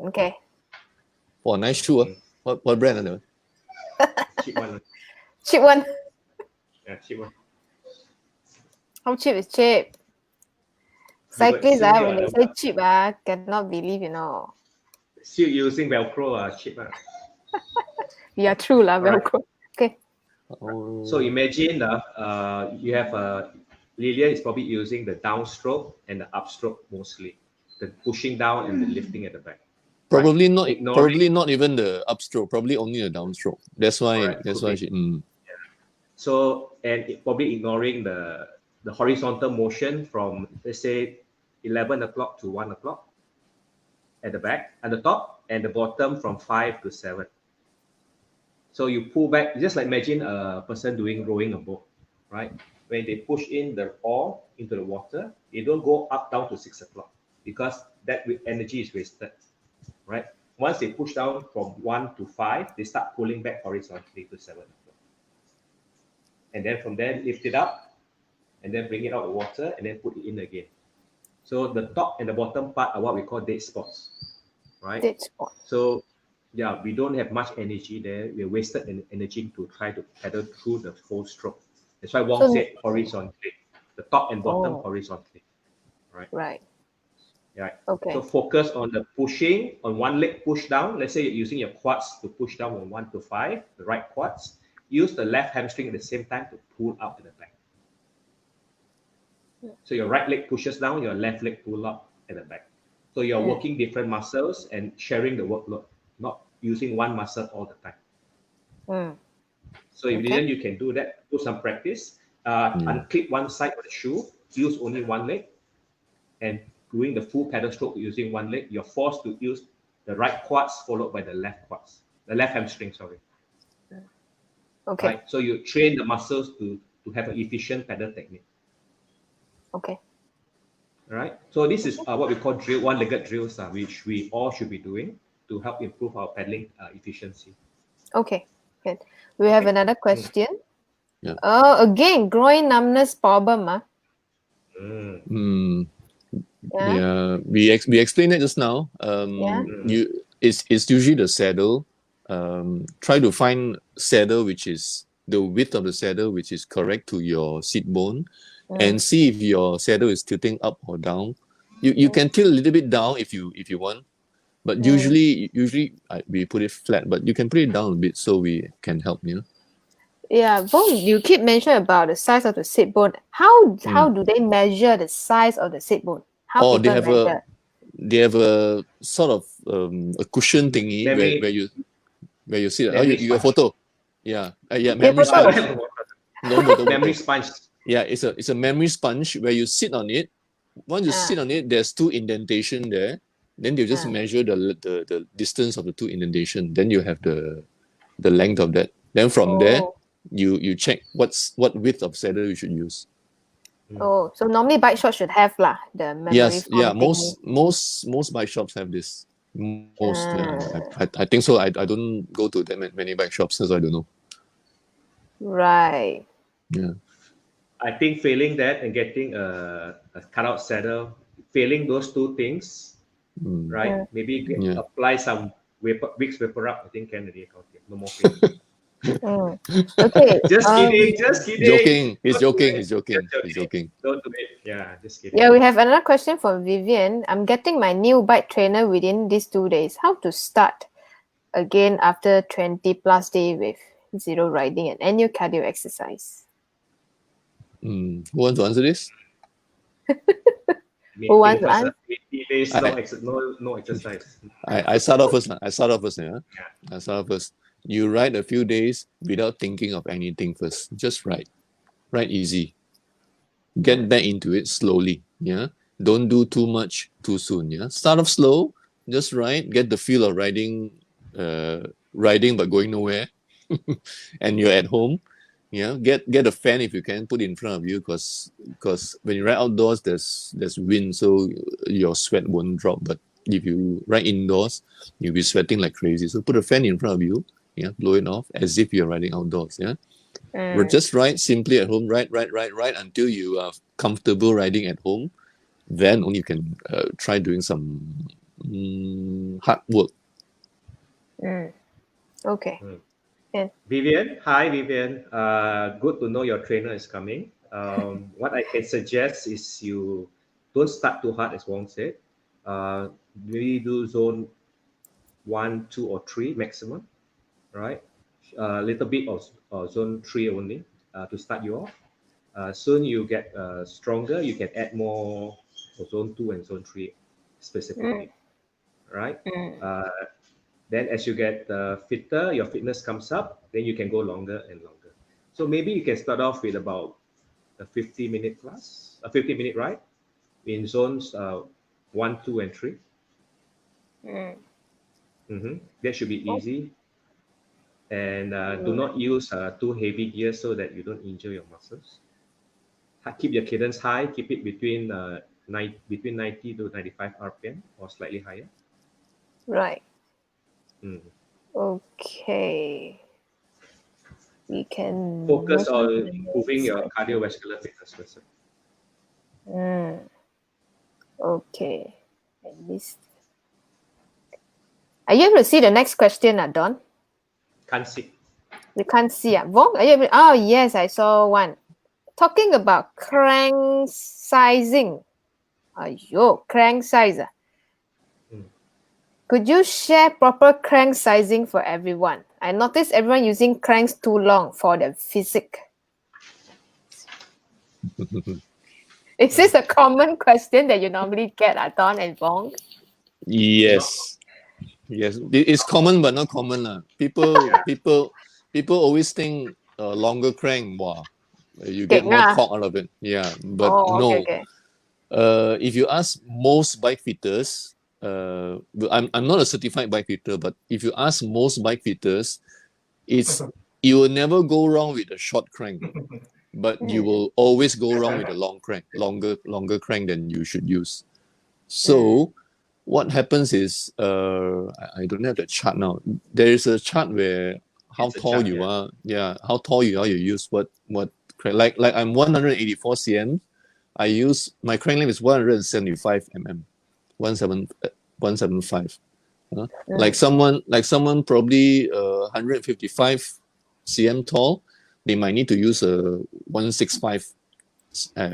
Okay. Oh, nice shoe. What brand are they? Cheap one. Cheap one. Yeah, cheap one. How cheap is cheap? Cyclists, when they say cheap, cannot believe, Still using Velcro, cheap. Yeah, true lah, Velcro. Okay. So imagine you have Lilia is probably using the downstroke and the upstroke mostly, the pushing down and the lifting at the back. Probably not. Probably not even the upstroke. Probably only the downstroke. That's why. That's why she. So probably ignoring the horizontal motion from, let's say, 11 o'clock to 1 o'clock at the back, at the top, and the bottom from 5 to 7. So you pull back, just like imagine a person rowing a boat, right? When they push in the oar into the water, they don't go up down to 6 o'clock because that energy is wasted, right? Once they push down from 1 to 5, they start pulling back horizontally to 7 o'clock. And then from there, lift it up and then bring it out of the water and then put it in again. So the top and the bottom part are what we call dead spots, right? Dead spot. So yeah, we don't have much energy there. We wasted energy to try to pedal through the full stroke. That's why Wong said horizontally, the top and bottom horizontally, right? Right. Right. Okay. So focus on the pushing on one leg, push down. Let's say you're using your quads to push down from 1 to 5, the right quads. Use the left hamstring at the same time to pull up at the back. So your right leg pushes down, your left leg pull up at the back. So you're working different muscles and sharing the workload, not using one muscle all the time. So if you can do that, do some practice. Unclip one side of the shoe, use only one leg, and doing the full pedal stroke using one leg, you're forced to use the right quads followed by the left quads, the left hamstring, sorry. Okay. Right? So you train the muscles to have an efficient pedal technique. Okay. All right. So this is what we call one-legged drills, which we all should be doing to help improve our pedaling efficiency. Okay. Good. We have another question. Yeah. Again, groin numbness problem. Yeah. We explained it just now. It's usually the saddle. Try to find saddle which is the width of the saddle which is correct to your seat bone, and see if your saddle is tilting up or down. You can tilt a little bit down if you want, but usually we put it flat. But you can put it down a bit so we can help. Yeah, Vong, you keep mentioning about the size of the sit bone. How do they measure the size of the sit bone? How they people measure? They have a sort of a cushion thingy where you sit. You got a photo? Yeah, memory sponge. No, memory sponge. Yeah, it's a memory sponge where you sit on it. Once you sit on it, there's 2 indentation there. Then you just measure the distance of the 2 indentation. Then you have the length of that. Then from there, you check what width of saddle you should use. Oh, so normally bike shops should have the memory. Yes, yeah. Most bike shops have this. Most, I think so. I don't go to that many bike shops, so I don't know. Right. Yeah. I think failing that and getting a cutout saddle, failing those 2 things, right? Maybe apply some Vicks Vapor Rub. I think can already. No more failing. Okay. Just kidding, just kidding. Joking. He's Don't do joking. it. He's joking. Just He's joking. Don't do it. Yeah, just kidding. Yeah, we have another question from Vivian. I'm getting my new bike trainer within these 2 days. How to start again after 20 plus day with zero riding and any cardio exercise? Who wants to answer this? Who wants to First, answer? 80 days, no exercise. I start off first. I start off first. Yeah? Yeah. I start off first. You ride a few days without thinking of anything first. Just ride. Ride easy. Get back into it slowly. Yeah. Don't do too much too soon. Yeah. Start off slow. Just ride. Get the feel of riding. Riding but going nowhere. And you're at home. Yeah. Get a fan if you can. Put it in front of you because when you ride outdoors, there's wind, so your sweat won't drop. But if you ride indoors, you'll be sweating like crazy. So put a fan in front of you. Yeah. Blow it off as if you're riding outdoors. Yeah. Just ride simply at home, ride until you are comfortable riding at home. Then only you can try doing some hard work. Okay. Yeah. Vivian, hi Vivian. Good to know your trainer is coming. What I can suggest is you don't start too hard, as Wong said. Maybe do zone 1, 2, or 3 maximum, right? A little bit of zone 3 only to start you off. Soon you get stronger, you can add more for zone 2 and zone 3 specifically, right? Then as you get fitter, your fitness comes up, then you can go longer and longer. So maybe you can start off with about a 50-minute class, a 50-minute ride in zones 1, 2, and 3. That should be easy. And do not use too heavy gear so that you don't injure your muscles. Keep your cadence high. Keep it between 90 to 95 RPM or slightly higher. Right. Mm. Okay. We can Focus on improving your cardiovascular fitness first. Okay. At least. Are you able to see the next question, Don? Can't see. You can't see. Vong, are you able? Oh, yes, I saw one. Talking about crank sizing. Crank size. Could you share proper crank sizing for everyone? I noticed everyone using cranks too long for their physique. Is this a common question that you normally get, Don and Vong? Yes. Yes. It's common but not common. People always think longer crank, wow, you get more torque out of it. Yeah. But no. Okay. If you ask most bike fitters, I'm not a certified bike fitter, but if you ask most bike fitters, you will never go wrong with a short crank, but you will always go wrong with a long crank, longer crank than you should use. So what happens is, I don't have the chart now. There is a chart where how tall you are. Yeah, how tall you are. You use what crank. Like I'm 184 cm. I use my crank length is 175 mm, 175. Like someone probably 155 cm tall, they might need to use a 165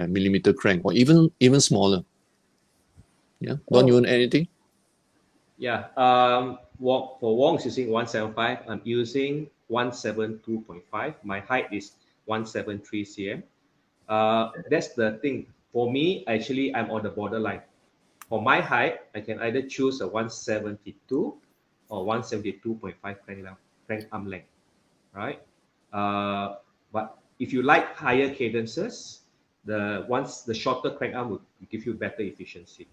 millimeter crank or even smaller. Yeah, Don, you want anything? Yeah. For Wong's using 175. I'm using 172.5. My height is 173 cm. That's the thing. For me, actually, I'm on the borderline. For my height, I can either choose a 172 or 172.5 crank arm length, right? But if you like higher cadences, the shorter crank arm will give you better efficiency,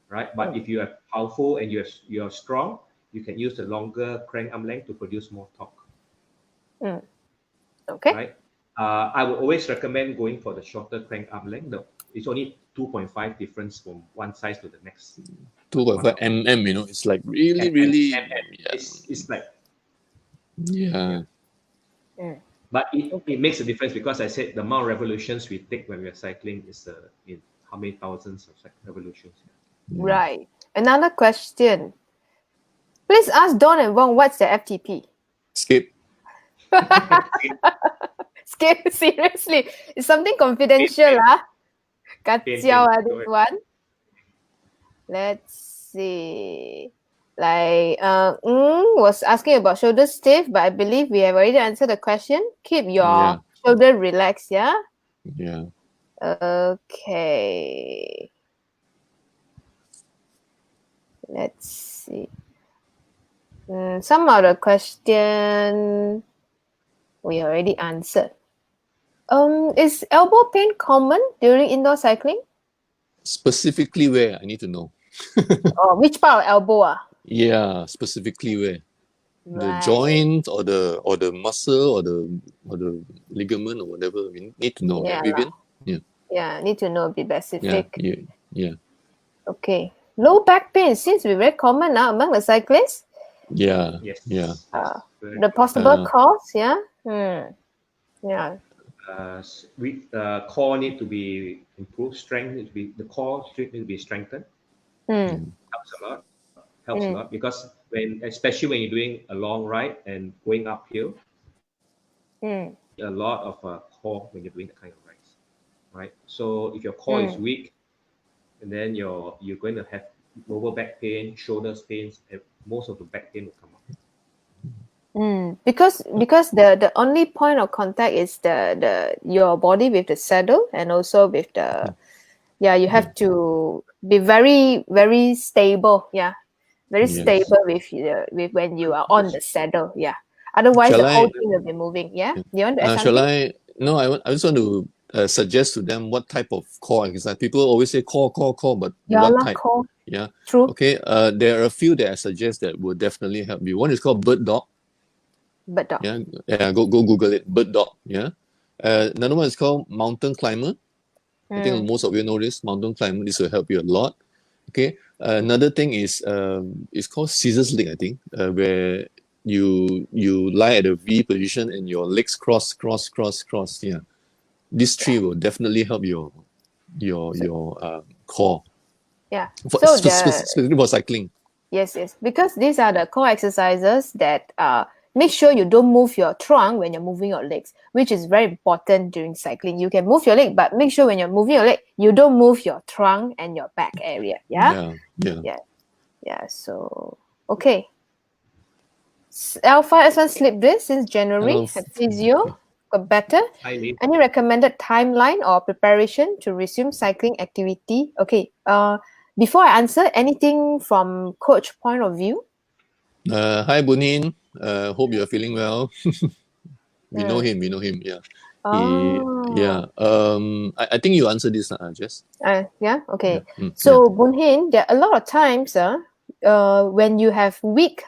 right? But if you are powerful and you're strong, you can use the longer crank arm length to produce more torque. Okay. Right. I would always recommend going for the shorter crank arm length. It's only 2.5 difference from one size to the next. 2.5 mm, it's like really. Yeah. It's like. Yeah. But it makes a difference because I said the amount of revolutions we take when we are cycling is in how many thousands of revolutions. Right. Another question. Please ask Don and Wong what's the FTP. Skip. Seriously, it's something confidential, ah. Kacau this one. Let's see. Like, was asking about shoulder stiff, but I believe we have already answered the question. Keep your shoulder relaxed, yeah? Yeah. Okay. Let's see. Some of the question we already answered. Is elbow pain common during indoor cycling? Specifically where? I need to know. Which part of elbow? Yeah, specifically where? The Right. joint or the muscle or the ligament or whatever. We need to know. Yeah, Vivian? Yeah, need to know, be specific. Yeah. Okay. Low back pain seems to be very common now among the cyclists. Yeah. Yes. Yeah. The possible cause, yeah? Yeah. Core need to be improved. Strength need to be, the core need to be strengthened. Helps a lot. Helps a lot because especially when you're doing a long ride and going uphill, a lot of core when you're doing that kind of rides, right? So if your core is weak, and then you're going to have lower back pain, shoulders pains, and most of the back pain will come up. Because the only point of contact is the your body with the saddle and also with the you have to be very, very stable, very stable with when you are on the saddle, otherwise the whole thing will be moving. You want to add Shall something? I just want to suggest to them what type of core exercise. People always say core, but Yeah, what type? core. Yeah. True. Okay. There are a few that I suggest that will definitely help you. One is called bird dog. Bird dog. Yeah. Go Google it. Bird dog. Yeah. Another one is called mountain climber. I think most of you know this. Mountain climber. This will help you a lot. Okay. Another thing is it's called scissors leg. I think where you lie at a V position and your legs cross. Yeah. These three will definitely help your core. Yeah. Specifically for cycling. Yes. Because these are the core exercises that make sure you don't move your trunk when you're moving your legs, which is very important during cycling. You can move your leg, but make sure when you're moving your leg, you don't move your trunk and your back area. Yeah. So okay. Alpha S1 slip disc since January. Have physio got better. Any recommended timeline or preparation to resume cycling activity? Okay. Before I answer, anything from coach point of view? Hi Bunin. Hope you are feeling well. We know him. Yeah. I think you answered this, Jess. Okay. So Bunhin, there are a lot of times when you have weak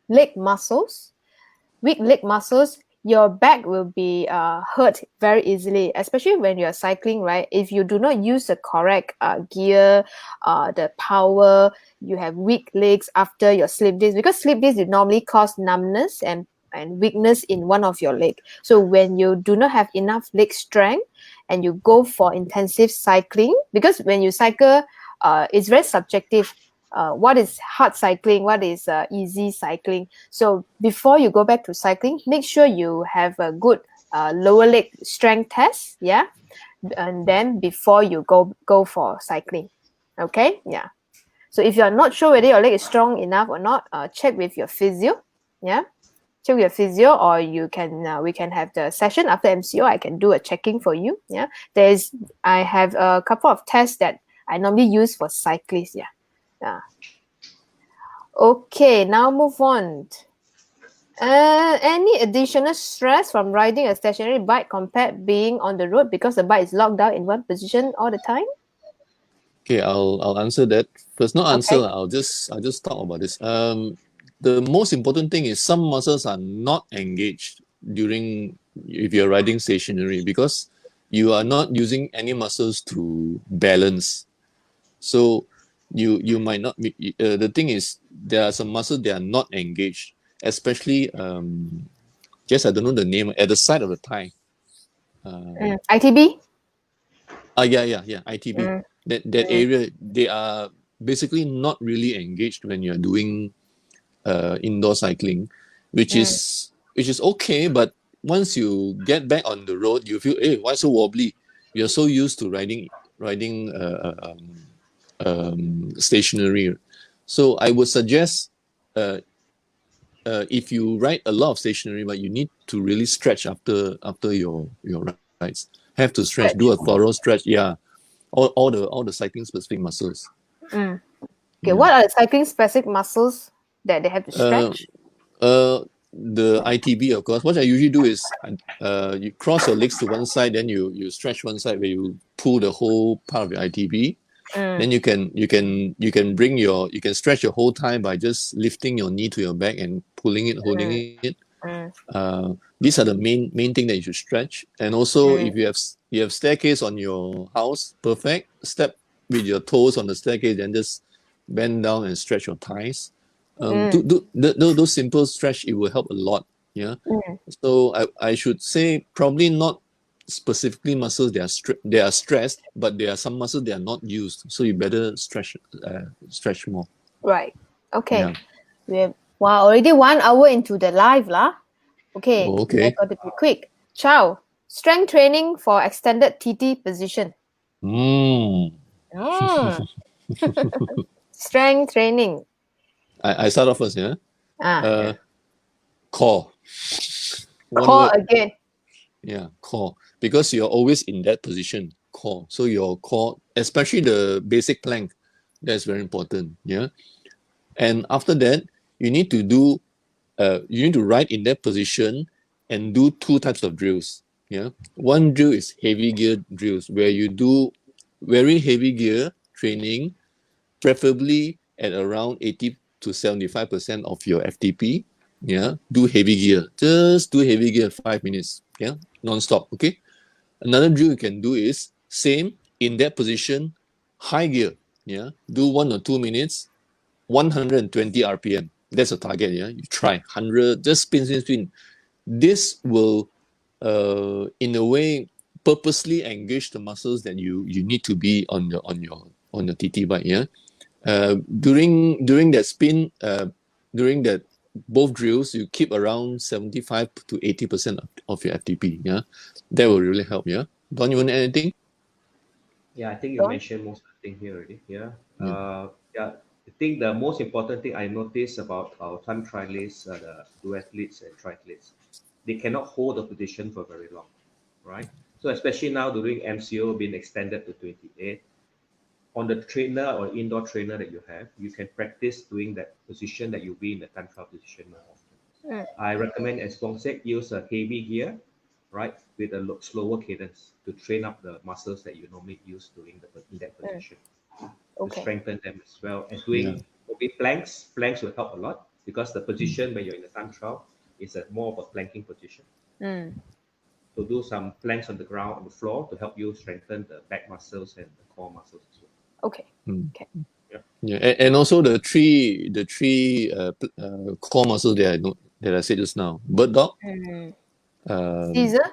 leg muscles, your back will be hurt very easily, especially when you're cycling, right? If you do not use the correct gear, the power, you have weak legs after your slip disc, because slip disc normally cause numbness and weakness in one of your leg. So when you do not have enough leg strength and you go for intensive cycling, because when you cycle, it's very subjective. What is hard cycling, what is easy cycling. So before you go back to cycling, make sure you have a good lower leg strength test, and then before you go for cycling. Okay, so if you're not sure whether your leg is strong enough or not, check with your physio. Check with your physio, or you can we can have the session after MCO. I can do a checking for you. I have a couple of tests that I normally use for cyclists. Okay, now move on. Any additional stress from riding a stationary bike compared being on the road because the bike is locked down in one position all the time? Okay, I'll answer that first. Not answer. I'll just talk about this. The most important thing is some muscles are not engaged during if you're riding stationary because you are not using any muscles to balance. So you might not be, the thing is there are some muscles that are not engaged, especially just I don't know the name at the side of the thigh. ITB? ITB. That area, they are basically not really engaged when you're doing indoor cycling, which is okay, but once you get back on the road, you feel, hey, why so wobbly? You're so used to riding stationary. So I would suggest, if you ride a lot of stationary, but you need to really stretch after your rides. Have to stretch, do a Stretch. thorough stretch. Yeah, all the cycling specific muscles. Okay, Yeah. what are the cycling specific muscles that they have to Uh, stretch? the ITB, of course. What I usually do is, you cross your legs to one side, then you stretch one side where you pull the whole part of your ITB. Then you can stretch your whole thigh by just lifting your knee to your back and pulling it, holding it. Mm, These are the main thing that you should stretch. And also, if mm, you have staircase on your house, perfect. Step with your toes on the staircase, then just bend down and stretch your thighs. mm, Those simple stretch, it will help a lot. Yeah. mm. So I should say probably not specifically muscles they are stressed, but there are some muscles that are not used. So you better stretch more. Right. Okay. Yeah. Wow, already 1 hour into the live lah. Okay, Oh, I okay. got to be quick. Ciao. Strength training for extended TT position. Mm. Mm. Strength training. I start off first. Yeah. Ah, Uh, core. One core word. again. Yeah, core. Because you're always in that position, core. So your core, especially the basic plank, that's very important. Yeah. And after that, you need to do you need to ride in that position and do two types of drills. Yeah. One drill is heavy gear drills where you do very heavy gear training, preferably at around 80 to 75% of your FTP. Yeah. Do heavy gear. Just do heavy gear 5 minutes. Yeah. Non-stop. Okay. Another drill you can do is same in that position, high gear. Yeah. Do 1 or 2 minutes, 120 RPM. That's a target. Yeah. You try 100, just spin. This will, in a way, purposely engage the muscles that you need to be on your TT bike. Yeah. During that spin, during that both drills, you keep around 75 to 80% of your FTP. Yeah, that will really help. Yeah. Don't you want anything? Yeah, I think you Don? mentioned most of the thing here already. Yeah. Yeah. Yeah. I think the most important thing I noticed about our time trialists, the duathletes and triathletes, they cannot hold the position for very long, right? So especially now during MCO being extended to 28, on the trainer or indoor trainer that you have, you can practice doing that position that you'll be in the time trial position more often. Mm, I recommend, as Vong said, use a heavy gear, right, with a slower cadence to train up the muscles that you normally use doing in that mm. position to Okay. strengthen them as well. And Yeah. doing maybe planks will help a lot because the position when you're in the time trial is more of a planking position. Mm. So do some planks on the ground, on the floor to help you strengthen the back muscles and the core muscles as well. Okay. Mm. Okay. Yeah. Yeah. And also the three core muscles that I said just now: bird dog, Mm. um, Caesar,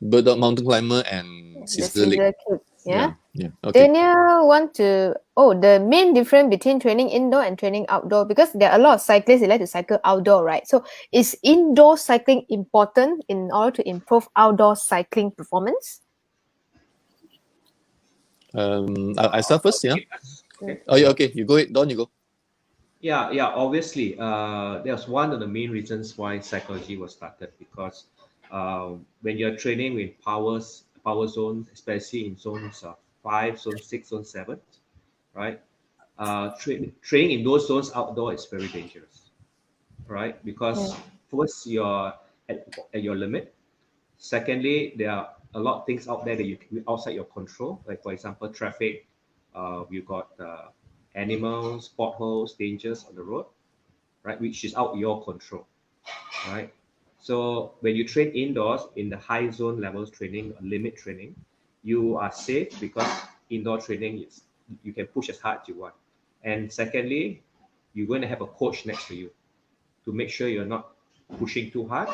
bird dog, mountain climber, and the scissor leg. Caesar kick. Yeah. Yeah. Yeah. Okay. Daniel want to the main difference between training indoor and training outdoor, because there are a lot of cyclists they like to cycle outdoor, right? So is indoor cycling important in order to improve outdoor cycling performance? I start first. Yeah. Okay. Oh, yeah. Okay. You go ahead. Don, you go. Yeah. Obviously, that's one of the main reasons why psychology was started because when you're training with power zones, especially in zones 5, zone 6, zone 7, right? Training in those zones outdoor is very dangerous, right? Because Mm, first you're at your limit. Secondly, there are a lot of things out there that you outside your control. Like for example, traffic. You got animals, potholes, dangers on the road, right? Which is out your control, right? So when you train indoors in the high zone levels training, limit training, you are safe because indoor training is you can push as hard as you want. And secondly, you're going to have a coach next to you to make sure you're not pushing too hard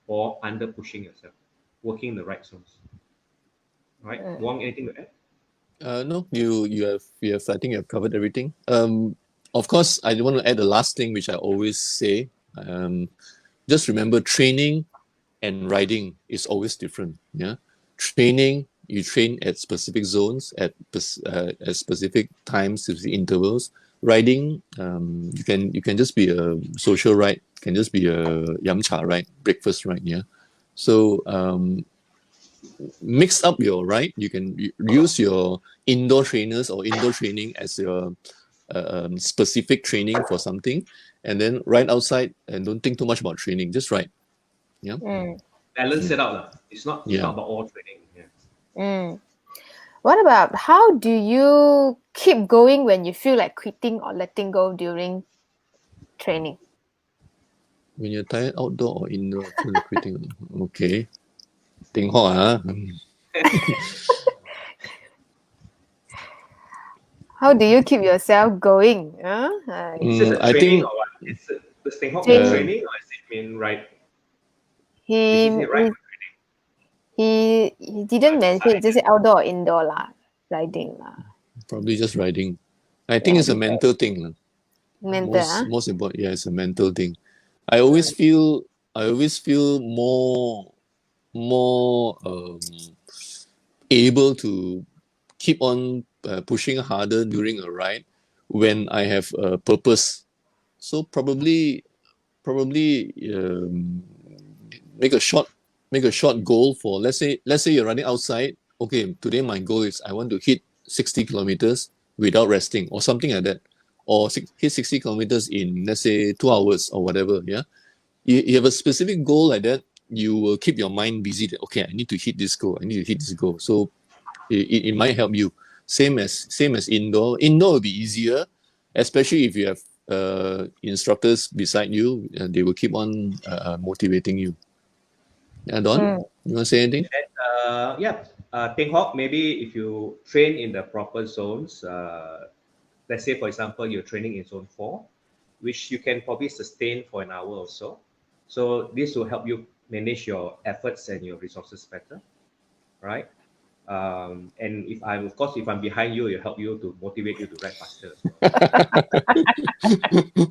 or under pushing yourself, working in the right zones. Right? mm. Wong, anything to add? No, you have. I think you have covered everything. Of course, I want to add the last thing, which I always say. Just remember, training and riding is always different. Yeah, training, you train at specific zones at specific times, specific intervals. Riding, you can just be a social ride, can just be a yamcha ride, breakfast ride. Yeah, so mix up your ride. You can use your indoor trainers or indoor training as your specific training for something, and then ride outside and don't think too much about training. Just ride. Yeah. Balance it out lah. It's not Yeah. about all training. What about how do you keep going when you feel like quitting or letting go during training? When you're tired, outdoor or indoor, feel like quitting. Okay. Think hard, How do you keep yourself going? Is this a I training think or what? Does Teng Hock mean Training. training or does it mean right? He Is it right? he didn't mention just outdoor or indoor lah, riding lah. probably just riding. I think it's a mental thing. Mental, Most important, yeah, it's a mental thing. I always feel more able to keep on pushing harder during a ride when I have a purpose. So probably make a short goal for, let's say you're running outside. Okay, today my goal is I want to hit 60 kilometers without resting or something like that, or hit 60 kilometers in, let's say, 2 hours or whatever. Yeah, you have a specific goal like that, you will keep your mind busy that, okay, I need to hit this goal, so it might help you. Same as indoor will be easier, especially if you have instructors beside you, and they will keep on motivating you. Yeah, Don, you want to say anything? Teng Hock, maybe if you train in the proper zones, let's say, for example, you're training in zone 4, which you can probably sustain for an hour or so. So this will help you manage your efforts and your resources better, right? And if I'm behind you, it'll help you to motivate you to ride faster as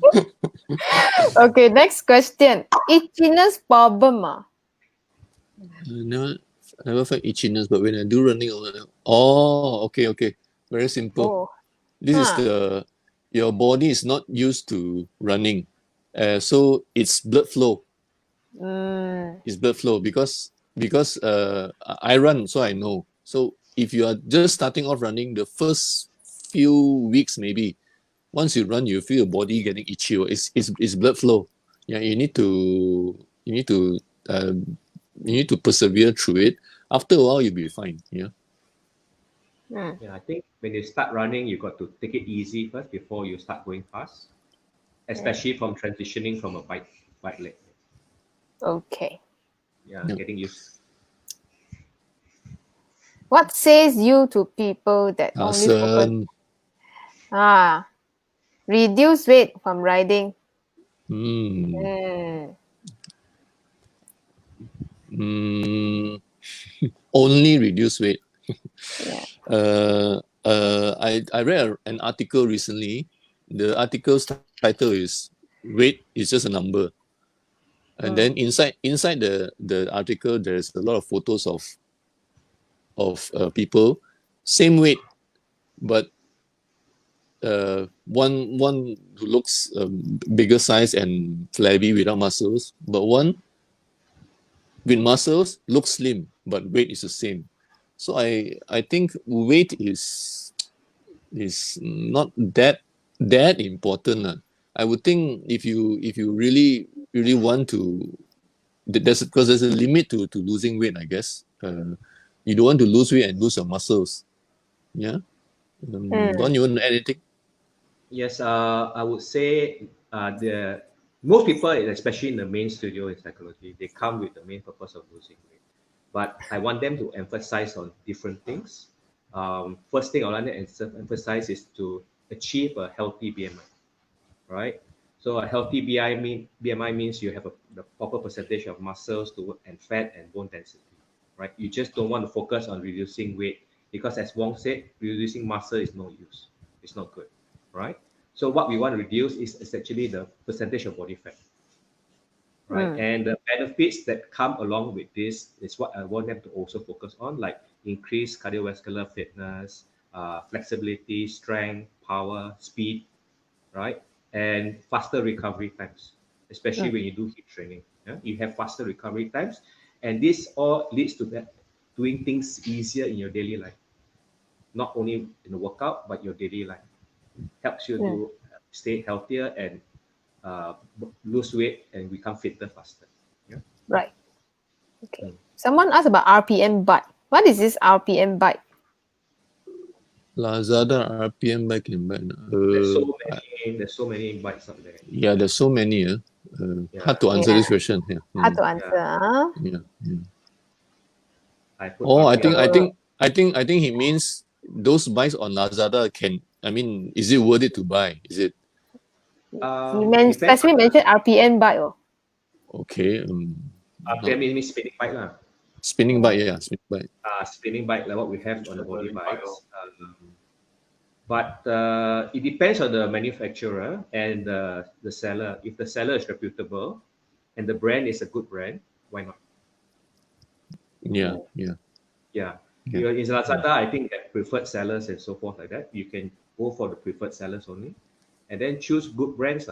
well. Okay, next question. Itchiness problem. Never felt itchiness, but when I do running, okay, very simple. Oh. This is your body is not used to running, so it's blood flow. It's blood flow because I run, so I know. So if you are just starting off running, the first few weeks maybe, once you run, you feel your body getting itchy. It's blood flow. Yeah, you need to persevere through it. After a while, you'll be fine. Yeah. Yeah, I think when you start running, you got to take it easy first before you start going fast, especially from transitioning from a bike leg. Okay. Yeah, getting used. What says you to people that only focus? Reduce weight from riding. Only reduce weight. Yeah. I read an article recently. The article's title is "Weight is just a number," and then inside the article there's a lot of photos of people same weight, but one who looks bigger size and flabby without muscles, but one with muscles looks slim, but weight is the same. So I think weight is not that important. I would think if you really want to, because there's a limit to losing weight, I guess. You don't want to lose weight and lose your muscles. Yeah. Don't you want to add anything? Yes, I would say most people, especially in the main studio in psychology, they come with the main purpose of losing weight. But I want them to emphasize on different things. First thing I want to emphasize is to achieve a healthy BMI, right? So a healthy BMI means you have the proper percentage of muscles and fat and bone density, right? You just don't want to focus on reducing weight because, as Wong said, reducing muscle is no use. It's not good, right? So what we want to reduce is actually the percentage of body fat, right? And the benefits that come along with this is what I want them to also focus on, like increased cardiovascular fitness, flexibility, strength, power, speed, right? And faster recovery times, especially when you do HIIT training. Yeah? You have faster recovery times, and this all leads to that doing things easier in your daily life, not only in the workout but your daily life. Helps you to stay healthier and lose weight and become fitter faster. Yeah. Right. Okay. Someone asked about RPM bike. What is this RPM bike? Lazada RPM bike in bike. There's so many bikes out there. Yeah, there's so many. Hard to answer this question. Yeah. Hard to answer. Huh? Yeah. I put Oh, RPM. I think he means those bikes on Lazada can. I mean, is it worth it to buy? Is it He specifically mentioned RPM bike. Oh. okay? RPM means spinning bike lah. Spinning bike, yeah, spinning bike. Spinning bike like what we have on the body bikes. But it depends on the manufacturer and the seller. If the seller is reputable and the brand is a good brand, why not? Yeah. In Lazada, I think that preferred sellers and so forth like that, you can go for the preferred sellers only, and then choose good brands,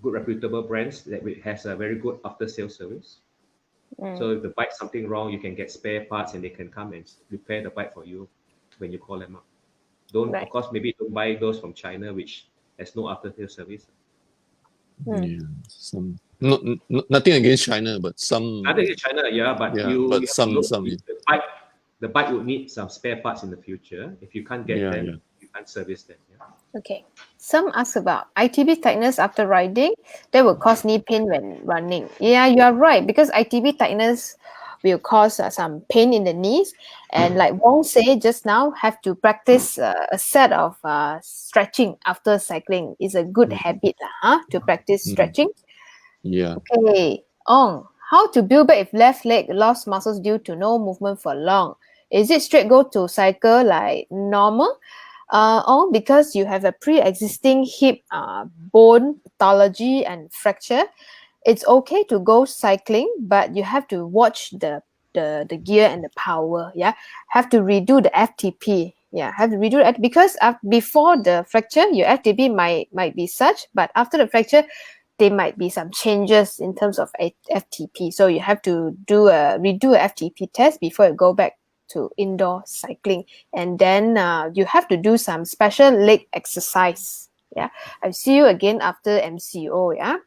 good reputable brands that has a very good after sales service. So if the bike's something wrong, you can get spare parts and they can come and repair the bike for you when you call them up. Of course, maybe don't buy those from China, which has no after sales service. Yeah, nothing against China, but some. Nothing against China, but you have some. The bike would need some spare parts in the future. If you can't get them, you can't service them. Yeah. Okay. Some ask about ITB tightness after riding. That will cause knee pain when running. Yeah, you are right, because ITB tightness will cause some pain in the knees. And like Vong said just now, have to practice a set of stretching after cycling. It's a good habit to practice stretching. Yeah. Okay. How to build back if left leg lost muscles due to no movement for long? Is it straight go to cycle like normal? Or because you have a pre-existing hip bone pathology and fracture, it's okay to go cycling, but you have to watch the gear and the power. Yeah, have to redo the FTP. Yeah, have to redo it because before the fracture, your FTP might be such, but after the fracture, there might be some changes in terms of FTP. So you have to redo a FTP test before you go back to indoor cycling, and then you have to do some special leg exercise. Yeah, I'll see you again after MCO. Yeah.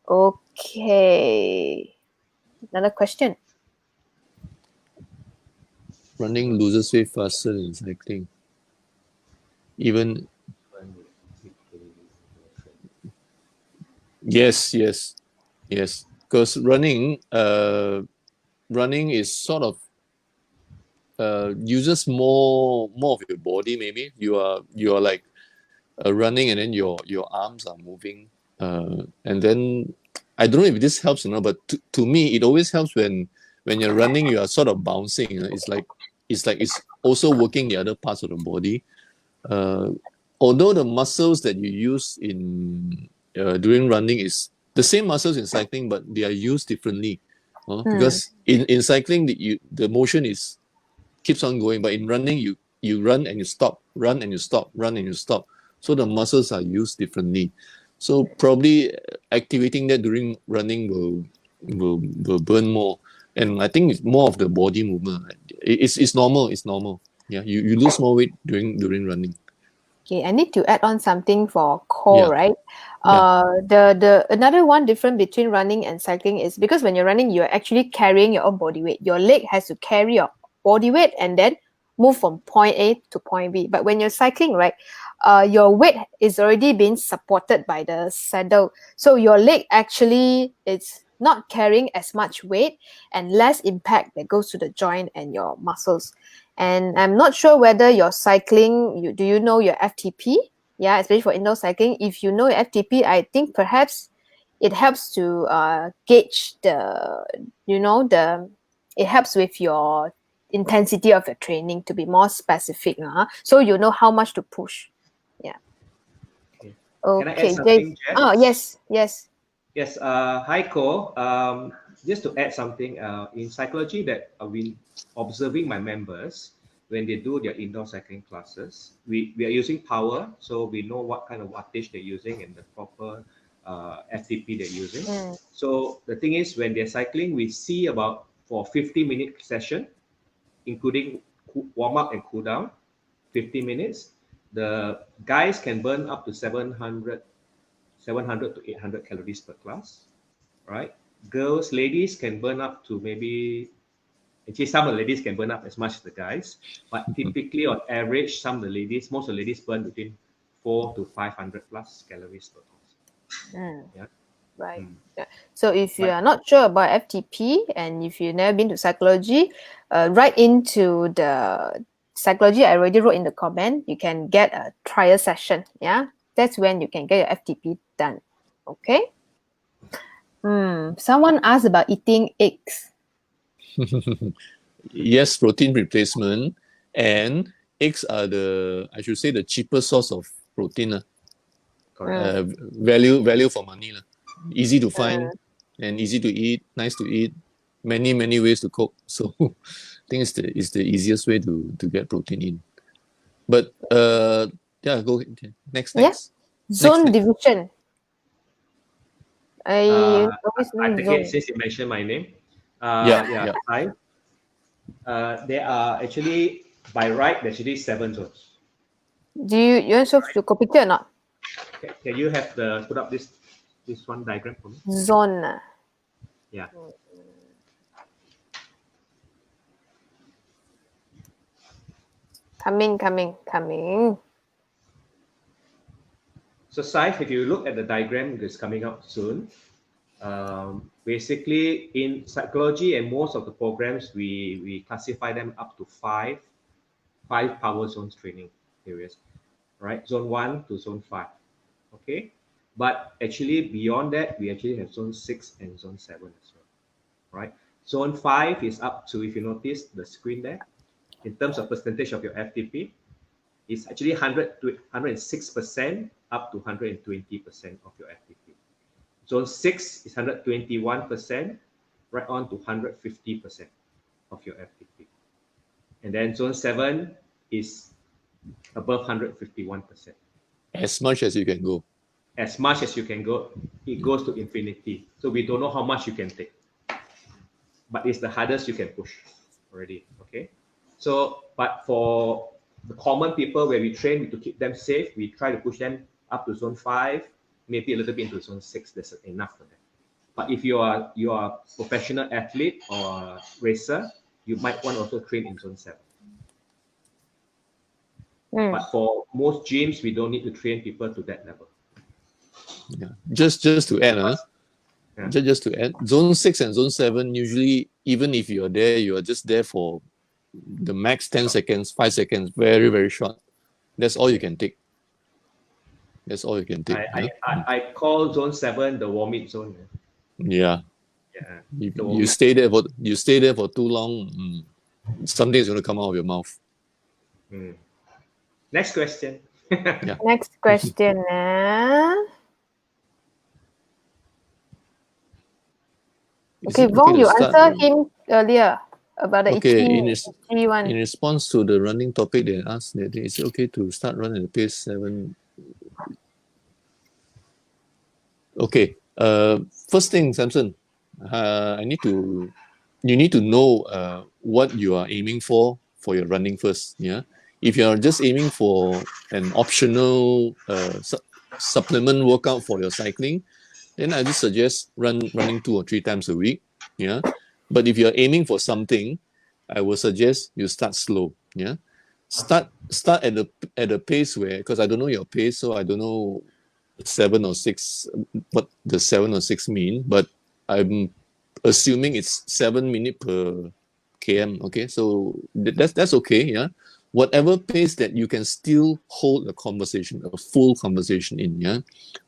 Okay. Another question. Running loses weight faster than cycling. Even. Yes. Because running is sort of uses more of your body. Maybe you are like running, and then your arms are moving, and then I don't know if this helps, but to me it always helps when you're running, you are sort of bouncing. It's like it's also working the other parts of the body. Although the muscles that you use in during running is the same muscles in cycling, but they are used differently. Because in cycling the motion keeps on going, but in running you run and you stop, run and you stop, run and you stop. So the muscles are used differently. So probably activating that during running will burn more. And I think it's more of the body movement. It's normal. It's normal. Yeah, you lose more weight during running. Okay, I need to add on something for core, right? Yeah. The another one difference between running and cycling is because when you're running, you're actually carrying your own body weight. Your leg has to carry your body weight and then move from point A to point B. But when you're cycling, right, your weight is already being supported by the saddle. So your leg actually is not carrying as much weight and less impact that goes to the joint and your muscles. And I'm not sure whether you're cycling, do you know your FTP? Yeah, especially for indoor cycling. If you know your FTP, I think perhaps it helps to gauge it helps with your intensity of your training to be more specific. So you know how much to push. Yeah. Okay. Can I add Okay, something, Jeff? Oh, yes, yes. Yes. Hi, Ko. Just to add something, in psychology that I've been observing my members when they do their indoor cycling classes, we are using power, so we know what kind of wattage they're using and the proper FTP they're using. So the thing is, when they're cycling, we see about for 50-minute session, including warm up and cool down, 50 minutes, the guys can burn up to 700 to 800 calories per class, right? Ladies can burn up to maybe, actually some of the ladies can burn up as much as the guys, but typically on average, most of the ladies burn between 4 to 500 plus calories per class. Yeah. Right. Yeah. So if you are not sure about FTP and if you've never been to Cycology, write into the Cycology. I already wrote in the comment. You can get a trial session. Yeah, that's when you can get your FTP done. Okay. Someone asked about eating eggs. Yes, protein replacement, and eggs are I should say, the cheapest source of protein. Value for money. Easy to find and easy to eat, nice to eat, many ways to cook. So I think it's the easiest way to get protein in. But yeah, go ahead. Next. Zone division. I always I know take zone. it since you mentioned my name. Yeah. Hi. There are actually, by right, there's actually 7 zones. Do you want to show your picture or not? Can you put up this one diagram for me? Zone. Yeah. Coming. So, Saif, if you look at the diagram that's coming up soon, basically in psychology and most of the programs, we classify them up to five power zones training areas, right? Zone 1 to zone 5. Okay. But actually beyond that, we actually have zone 6 and zone 7 as well, right? Zone 5 is up to, if you notice the screen there, in terms of percentage of your FTP, it's actually 100 to 106% up to 120% of your FTP. Zone 6 is 121%, right on to 150% of your FTP. And then zone 7 is above 151%. As much as you can go. As much as you can go, it goes to infinity. So we don't know how much you can take, but it's the hardest you can push already. Okay. So, but for the common people where we train to keep them safe, we try to push them up to zone 5, maybe a little bit into zone 6. That's enough for them. But if you are a professional athlete or racer, you might want to also train in zone 7. But for most gyms, we don't need to train people to that level. Yeah. Just to add, just to add, zone 6 and zone 7, usually, even if you are there, you are just there for the max 10 seconds, 5 seconds, very, very short. That's all you can take. I call zone 7 the vomit zone. Yeah. Yeah. You stay there for too long, something is going to come out of your mouth. Next question. Yeah. Next question. Okay, Vong, you answered him earlier about the itchy one. In response to the running topic, they asked that is it okay to start running at pace 7. Okay. First thing, Samson, you need to know what you are aiming for your running first. Yeah. If you are just aiming for an optional supplement workout for your cycling, then I just suggest running 2 or 3 times a week. Yeah. But if you're aiming for something, I would suggest you start slow. Yeah. Start at a pace where, because I don't know your pace, so I don't know 7 or 6 what the 7 or 6 mean, but I'm assuming it's 7 minutes per km. Okay, so that's okay. Yeah, whatever pace that you can still hold a full conversation in. Yeah,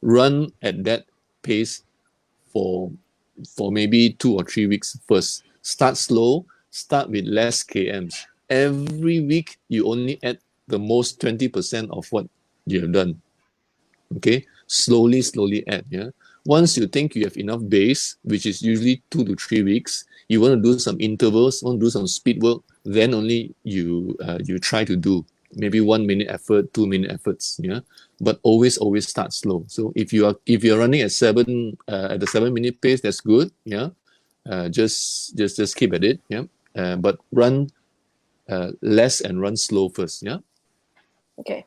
run at that pace for maybe 2 or 3 weeks first. Start slow. Start with less kms. Every week you only add the most 20% of what you have done. Okay, slowly add. Yeah. Once you think you have enough base, which is usually 2 to 3 weeks, you want to do some intervals, want to do some speed work, then only you try to do maybe 1 minute effort, 2 minute efforts. Yeah. But always start slow. So if you're running at the 7 minute pace, that's good. Yeah. Just keep at it. Yeah. But run less and run slow first. Yeah. Okay.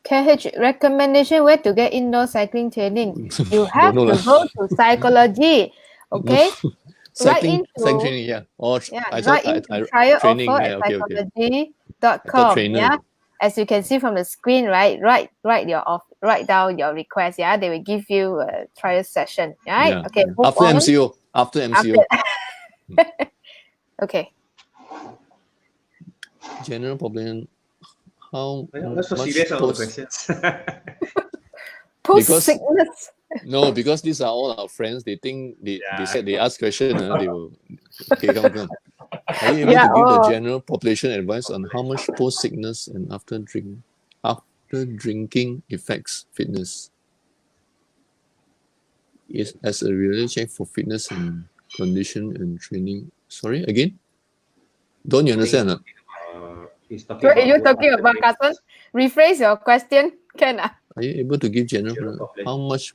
KH recommendation where to get indoor cycling training. You have Don't know to lah. go to Cycology. No. Okay. Right Cycling into training, yeah. Or right into trial training, offer yeah. at Okay. I thought psychology.com. trainer. Yeah. As you can see from the screen, right? Write down your request. Yeah. They will give you a trial session. Right? Yeah. Okay, move After on. MCO. After MCO. Okay. General population. How That's so much serious all the post? questions. Post Because sickness. no, because these are all our friends. They think they Yeah. said they ask question. They will. Okay, come. Are you able Yeah. to give the Oh. general population advice on how much post sickness and after drinking affects fitness? Yes, as a reality check for fitness and condition and training. Sorry, again? Don't you understand? He's talking What are about you talking about, Carson? Rephrase your question. Can I? Are you able to give general how much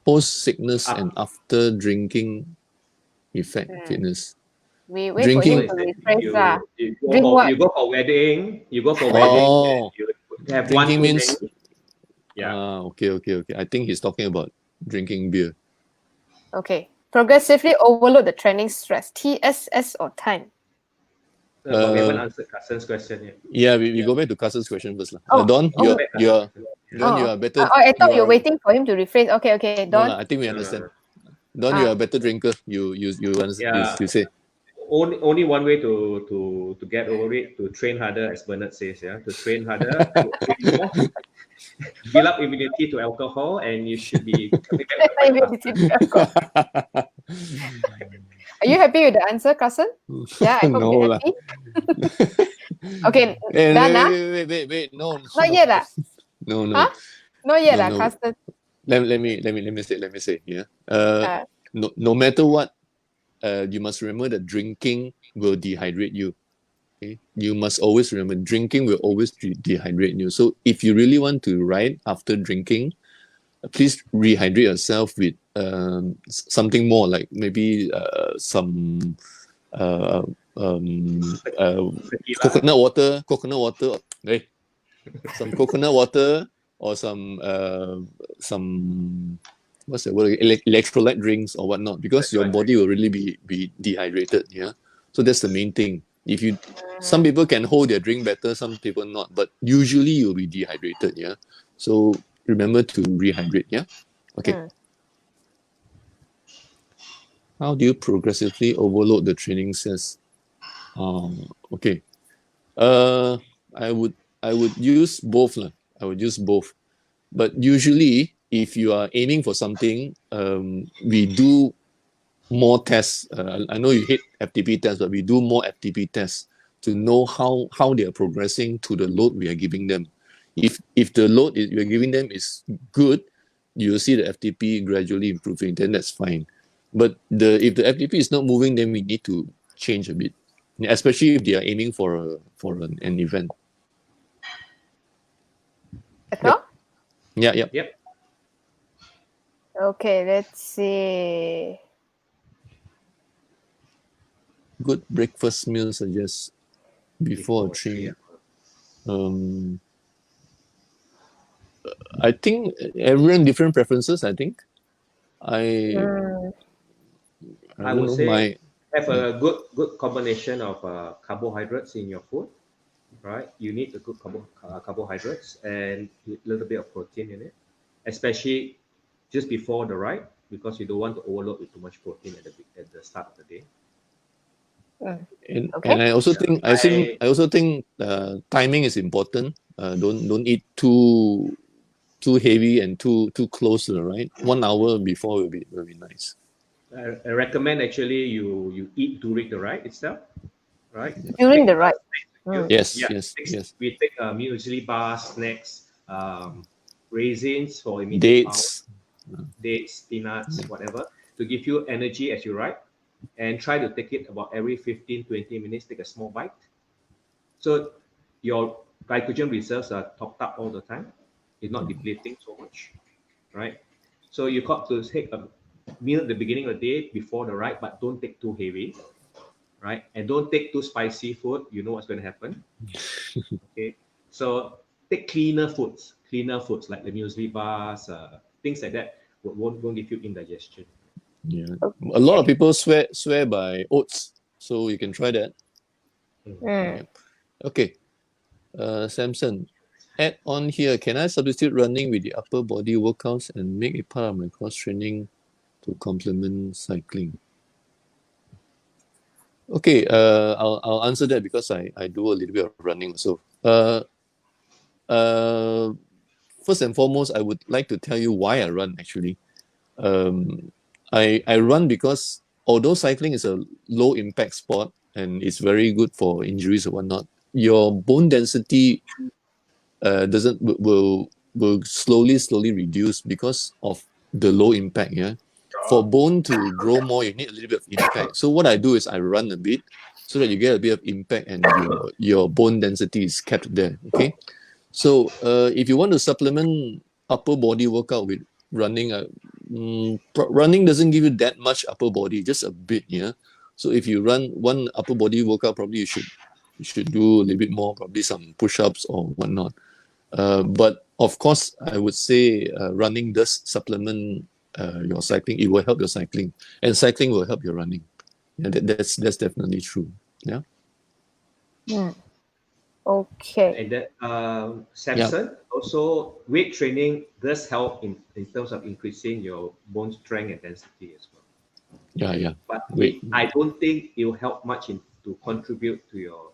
post sickness and after drinking affect fitness? We wait for him Drinking. to rephrase. Drink You what? go for wedding. You go for Oh, wedding. You have one drinking too means. many. Yeah. Okay. I think he's talking about drinking beer. Okay. Progressively overload the training stress. TSS or time? But we haven't answered Carson's question yet. Yeah, we go back to Carl's question first. Oh, Don, oh, you are better. I thought you you're are, waiting for him to rephrase. Okay, No, Don. I think we understand. Don, you are a better drinker. You Yeah. say. Only one way to get over it, to train harder, as Bernard says. Yeah, to train harder, to train more, build up immunity to alcohol, and you should be coming back to the fight. Are you happy with the answer, Carson? Yeah, I hope No you're lah. happy. Okay, Hey, done. wait. No. Not yet. No. Huh? Not yet, No. Carson. Let me say. Yeah. No matter what, you must remember that drinking will dehydrate you. Okay? You must always remember drinking will always dehydrate you. So if you really want to ride after drinking, please rehydrate yourself with something more, like maybe some uh, coconut water. Hey, some coconut water or some what's the word, electrolyte drinks or whatnot, because your body will really be dehydrated. Yeah, so that's the main thing. If you Some people can hold their drink better, some people not, but usually you'll be dehydrated. Yeah, so remember to rehydrate. Yeah, okay. How do you progressively overload the training sets? Okay. I would use both lah. I would use both. But usually, if you are aiming for something, we do more tests. I know you hate FTP tests, but we do more FTP tests to know how they are progressing to the load we are giving them. If the load we are giving them is good, you will see the FTP gradually improving. Then that's fine. But if the FTP is not moving, then we need to change a bit, especially if they are aiming for an event. Yep. Yep. Okay, let's see. Good breakfast meal suggest before a train. I think everyone different preferences. I think I would say have a good combination of carbohydrates in your food. Right, you need a good carbohydrates and a little bit of protein in it, especially just before the ride, because you don't want to overload with too much protein at the start of the day. And I also think timing is important. Don't eat too heavy and too close to the ride. 1 hour before will be nice. I recommend actually you eat during the ride itself, right? During the ride. Yes. We take muesli bars, snacks, raisins for immediate power, Dates. dates, peanuts, whatever, to give you energy as you ride. And try to take it about every 15-20 minutes, take a small bite. So your glycogen reserves are topped up all the time. It's not depleting so much, right? So you got to take a meal at the beginning of the day before the ride, but don't take too heavy, right? And don't take too spicy food. You know what's going to happen. Okay. So take cleaner foods like the muesli bars, things like that won't give you indigestion. Yeah. A lot of people swear by oats, so you can try that. Yeah. Okay. Samson, add on here, can I substitute running with the upper body workouts and make it part of my cross training to complement cycling? Okay, I'll answer that because I do a little bit of running also. Uh, First and foremost, I would like to tell you why I run actually. I run because although cycling is a low impact sport and it's very good for injuries or whatnot, your bone density doesn't will slowly reduce because of the low impact. Yeah, for bone to grow more, you need a little bit of impact. So what I do is I run a bit so that you get a bit of impact and your bone density is kept there. Okay, so if you want to supplement upper body workout with running, running doesn't give you that much upper body, just a bit. Yeah, so if you run one upper body workout, probably you should do a little bit more, probably some push-ups or whatnot. But of course, I would say running does supplement your cycling. It will help your cycling, and cycling will help your running. Yeah, that's definitely true. Yeah. Okay. And that Samson, also weight training does help in terms of increasing your bone strength and density as well. Yeah. But Wait. I don't think it will help much to contribute to your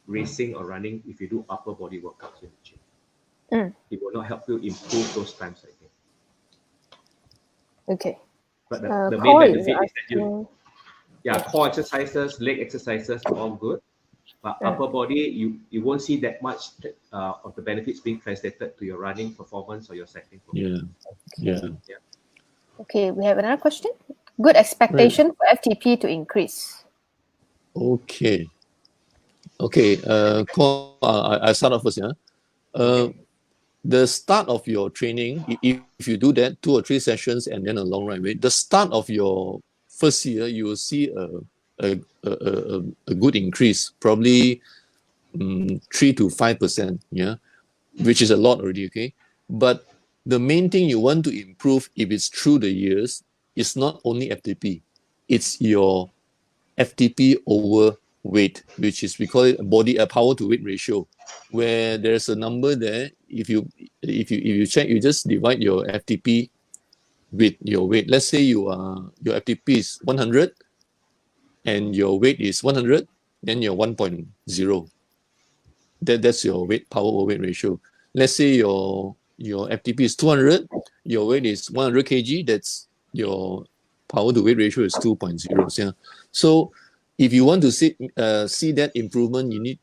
racing or running if you do upper body workouts in the gym. It will not help you improve those times, I think. Okay. But the main Core is benefit is that asking. core exercises, leg exercises are all good. But upper body, you won't see that much of the benefits being translated to your running performance or your cycling performance. Yeah. Okay, we have another question. Good Right. expectation for FTP to increase. Okay. I start off first. Yeah. The start of your training, if you do that 2 or 3 sessions and then a long ride, right? The start of your first year, you will see a good increase, probably 3 to 5%. Yeah, which is a lot already. Okay, but the main thing you want to improve, if it's through the years, is not only FTP, it's your FTP over weight, which is we call it a power to weight ratio, where there's a number there. If you check, you just divide your FTP with your weight. Let's say your FTP is 100 and your weight is 100, then you're 1.0. That's your power over weight ratio. Let's say your FTP is 200, your weight is 100 kg. That's your power to weight ratio is 2.0. Yeah. So if you want to see that improvement, you need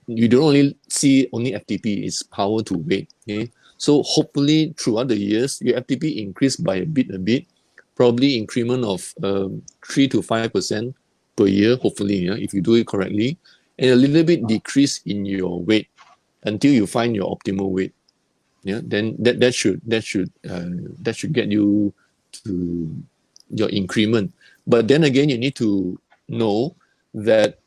you don't only see only FTP, it's power to weight. Okay. So hopefully throughout the years, your FTP increased by a bit, probably increment of 3 to 5% per year, hopefully, yeah, if you do it correctly, and a little bit decrease in your weight until you find your optimal weight. Yeah, then that should get you to your increment. But then again, you need to know that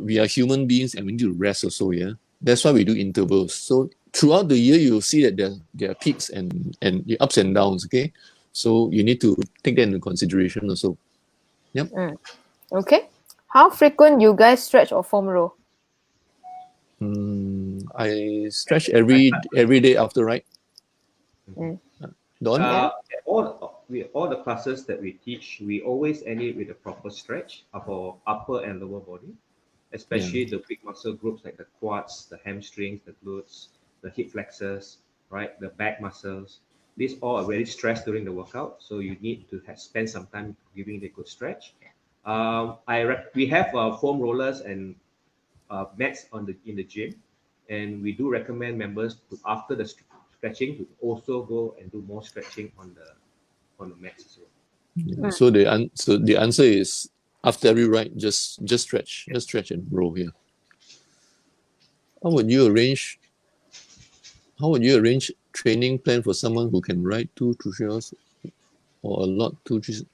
we are human beings and we need to rest also. Yeah, that's why we do intervals. So throughout the year, you'll see that there are peaks and the ups and downs. Okay, so you need to take that into consideration also. Yep. Okay. How frequent you guys stretch or foam roll? I stretch every day after ride. Don? All the classes that we teach, we always end it with a proper stretch for upper and lower body, especially the big muscle groups like the quads, the hamstrings, the glutes, the hip flexors, right, the back muscles. These all are very stressed during the workout, so you need to spend some time giving it a good stretch. We have foam rollers and mats in the gym. And we do recommend members to, after the stretching, to also go and do more stretching on the mats as well. Yeah. So the answer is after every ride, just stretch, and row here. How would you arrange? How would you arrange training plan for someone who can ride 2 to 3 hours or a lot 2 3?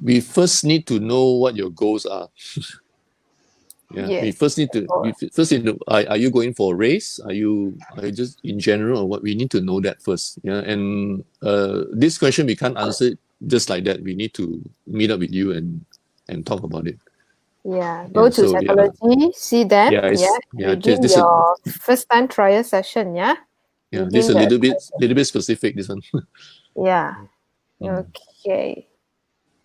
We first need to know what your goals are. Yeah, we Yes. first need to. Are you going for a race? Are you just in general, or what? We need to know that first. Yeah, and this question we can't answer just like that. We need to meet up with you and talk about it. Yeah, go Yeah, to so Cycology, see them, it's redeem this your first time trial session, this redeem a that. little bit specific. This one. Yeah, okay.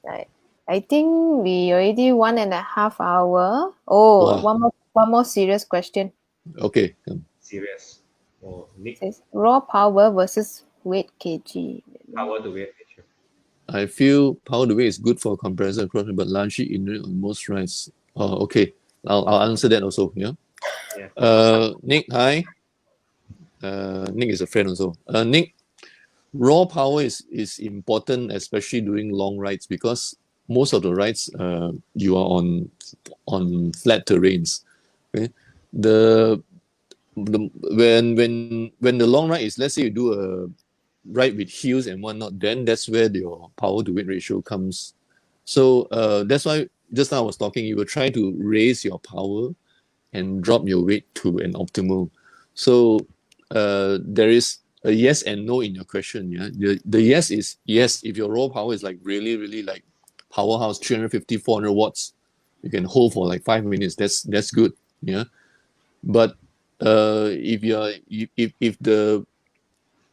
Right. I think we already 1.5 hour. Oh, Wow. one more serious question. Okay. Serious or Nick, It says raw power versus weight kg. power to weight ratio. I feel power to weight is good for comparison across, but largely ignorant on most rides. Oh, okay. I'll answer that also. Yeah. Yeah. Nick, hi. Nick is a friend also. Nick, raw power is important, especially during long rides, because most of the rides you are on flat terrains. Okay, the when the long ride is, let's say you do a ride with hills and whatnot, then that's where your power to weight ratio comes. So that's why just now I was talking, you will try to raise your power and drop your weight to an optimal. So there is a yes and no in your question. Yeah, the yes is yes. If your raw power is like really like powerhouse 350 400 watts, you can hold for like 5 minutes. That's good. Yeah, but if you're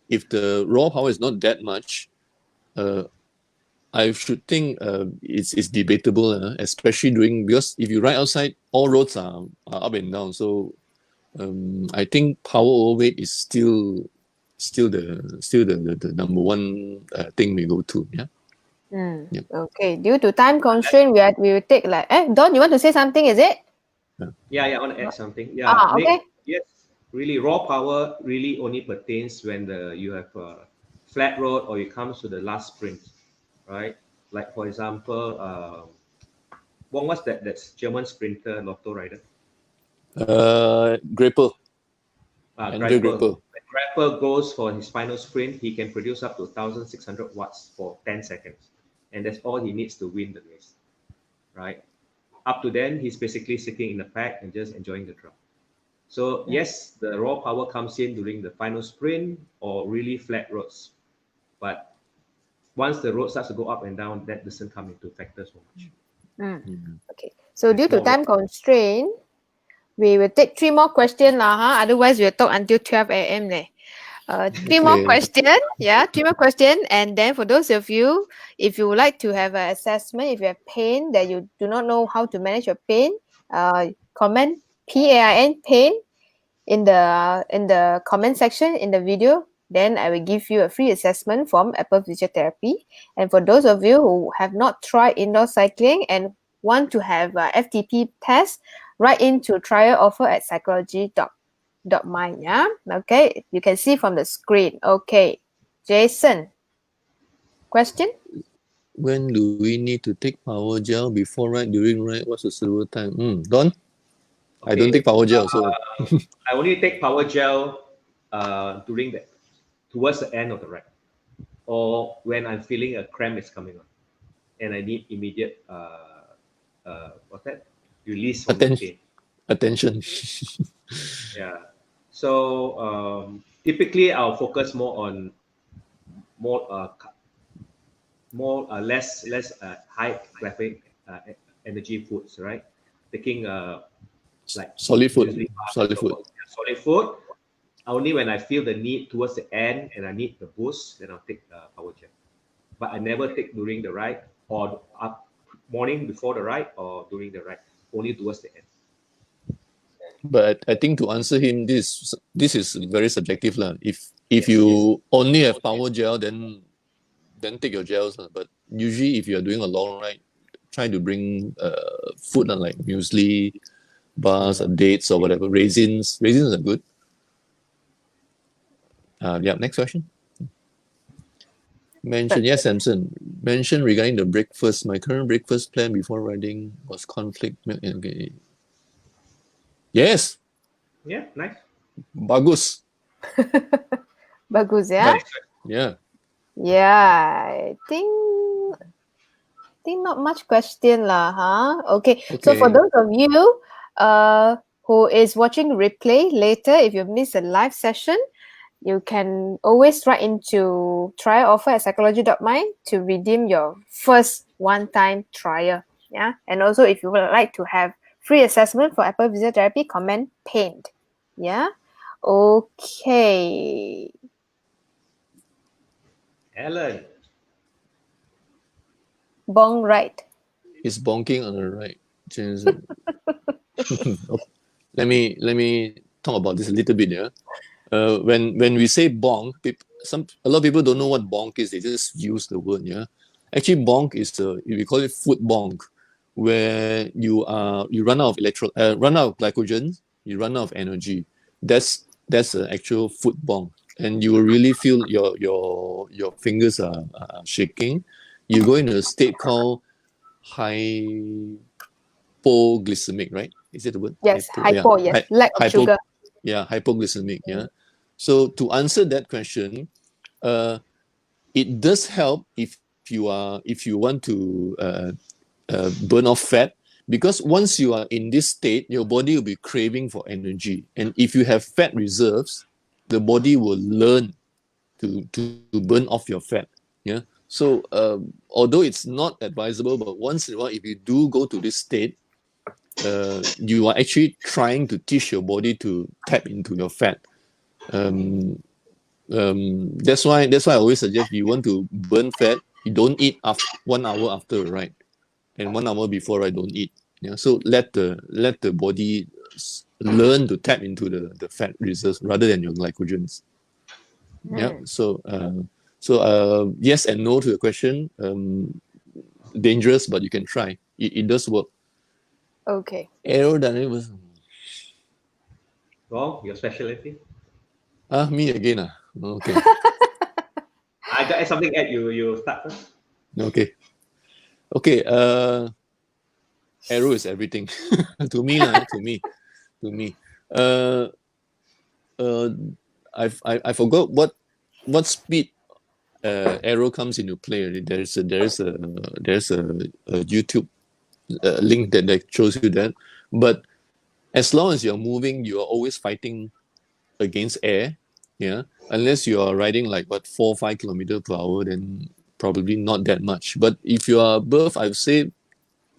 if the raw power is not that much, uh, I should think it's debatable, especially during, because if you ride outside, all roads are up and down. So I think power over weight is still the number one thing we go to. Yeah. Yep. Okay. Due to time constraint, we will take like. Don, you want to say something? Is it? Yeah, I want to add something. Yeah, Okay. Nick, yes, really, raw power really only pertains when you have a flat road or it comes to the last sprint, right? Like for example, what's that's German sprinter lotto rider? Grapple. Andre Greipel. Grapple. When Greipel goes for his final sprint, he can produce up to 1,600 watts for 10 seconds, and that's all he needs to win the race, right? Up to then, he's basically sitting in the pack and just enjoying the draw. So yes, the raw power comes in during the final sprint or really flat roads. But once the road starts to go up and down, that doesn't come into factor so much. Okay. So It's due to more time constraint, we will take 3 more questions Otherwise, we'll talk until 12 a.m. Three more Okay. questions. Yeah, 3 more questions. And then for those of you, if you would like to have an assessment, if you have pain that you do not know how to manage your pain, comment PAIN pain in the comment section in the video. Then I will give you a free assessment from Apple Physiotherapy. And for those of you who have not tried indoor cycling and want to have a FTP test, write into trial offer at cycology.my. Yeah. Okay. You can see from the screen. Okay. Jason, question? When do we need to take power gel before ride, during ride? What's the suitable time? Don? I don't Okay. take power gel, so I only take power gel during towards the end of the ride, or when I'm feeling a cramp is coming on, and I need immediate what's that, release from the pain. attention. Yeah. So typically, I'll focus more on more less high graphic energy foods, right? Taking like Solid food. muesli bar, Solid food. solid food. Only when I feel the need towards the end and I need the boost, then I'll take power gel. But I never take during the ride or up morning before the ride or during the ride. Only towards the end. But I think to answer him, this is very subjective lah. If Yes, you only have power gel, then take your gels lah. But usually, if you are doing a long ride, try to bring food like muesli bars or dates or whatever. Raisins are good. Yeah, next question. Yes, Samson. Mention regarding the breakfast. My current breakfast plan before riding was conflict milk. Okay. Yes, Yeah, nice. bagus. Bagus, yeah? Nice. Yeah. Yeah, I think not much question lah, huh? Okay. So for Okay. those of you who is watching replay later, if you miss a live session, you can always write into trial offer at cycology.my to redeem your first one-time trial. Yeah. And also if you would like to have free assessment for Apple Physiotherapy, comment paint. Yeah. Okay. Alan. Bong right. He's bonking on the right. Okay. Let me talk about this a little bit. Yeah. When we say bonk, a lot of people don't know what bonk is. They just use the word. Yeah. Actually, bonk is we call it foot bonk, where you run out of run out of glycogen, you run out of energy. That's an actual foot bonk, and you will really feel your fingers are shaking. You go into a state called hypoglycemic, right? Is it the word? Yes, hypo, yes. Lack of sugar. Yeah, hypoglycemic. Yeah. So to answer that question, it does help if you want to burn off fat, because once you are in this state, your body will be craving for energy, and if you have fat reserves, the body will learn to burn off your fat. Yeah. So although it's not advisable, but once in a while, if you do go to this state, you are actually trying to teach your body to tap into your fat. That's why I always suggest, if you want to burn fat, you don't eat 1 hour after a ride, and 1 hour before I don't eat. Yeah. So let the body learn to tap into the fat reserves rather than your glycogens. Yeah. So yes and no to the question. Dangerous, but you can try. It does work. Okay. Aerodynamics. Well, your specialty. Me again. Okay. I got something at you. You start first. Okay. Okay. Aero is everything to me. To me. I forgot what speed aero comes into play. There's a YouTube link that shows you that. But as long as you're moving, you are always fighting against air. Yeah, unless you are riding like 4-5 kilometer per hour, then probably not that much. But if you are above, I would say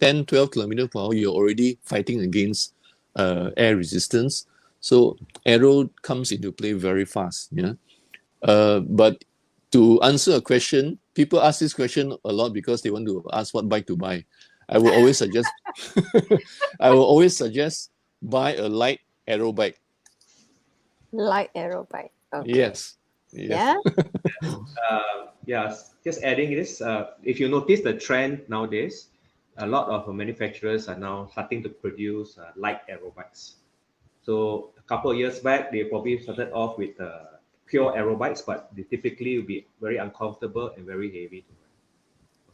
10-12 kilometer per hour, you're already fighting against air resistance. So aero comes into play very fast. Yeah. But to answer a question, people ask this question a lot because they want to ask what bike to buy. I will always suggest buy a light aero bike. Light aero bike. Okay. Yes. Yeah. Yes. Just adding this, if you notice the trend nowadays, a lot of manufacturers are now starting to produce light aero bikes. So a couple of years back, they probably started off with pure aero bikes, but they typically will be very uncomfortable and very heavy.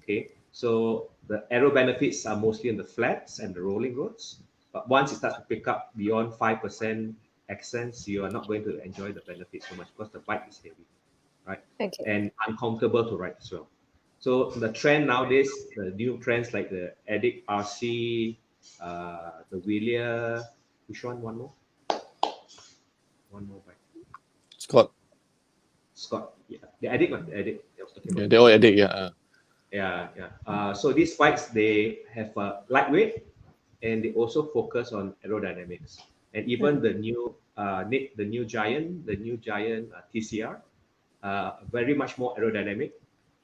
Okay, so the aero benefits are mostly in the flats and the rolling roads, but once it starts to pick up beyond 5% accents, you are not going to enjoy the benefits so much because the bike is heavy, right? Okay. And uncomfortable to ride as well. So the trend nowadays, the new trends like the Addict RC, the Wheeler, which one? One more bike. Scott. Yeah, the Addict one. The Addict. I was talking about. Yeah, they're all Addict. Yeah. Yeah. So these bikes, they have lightweight, and they also focus on aerodynamics. And even the new Giant TCR, very much more aerodynamic.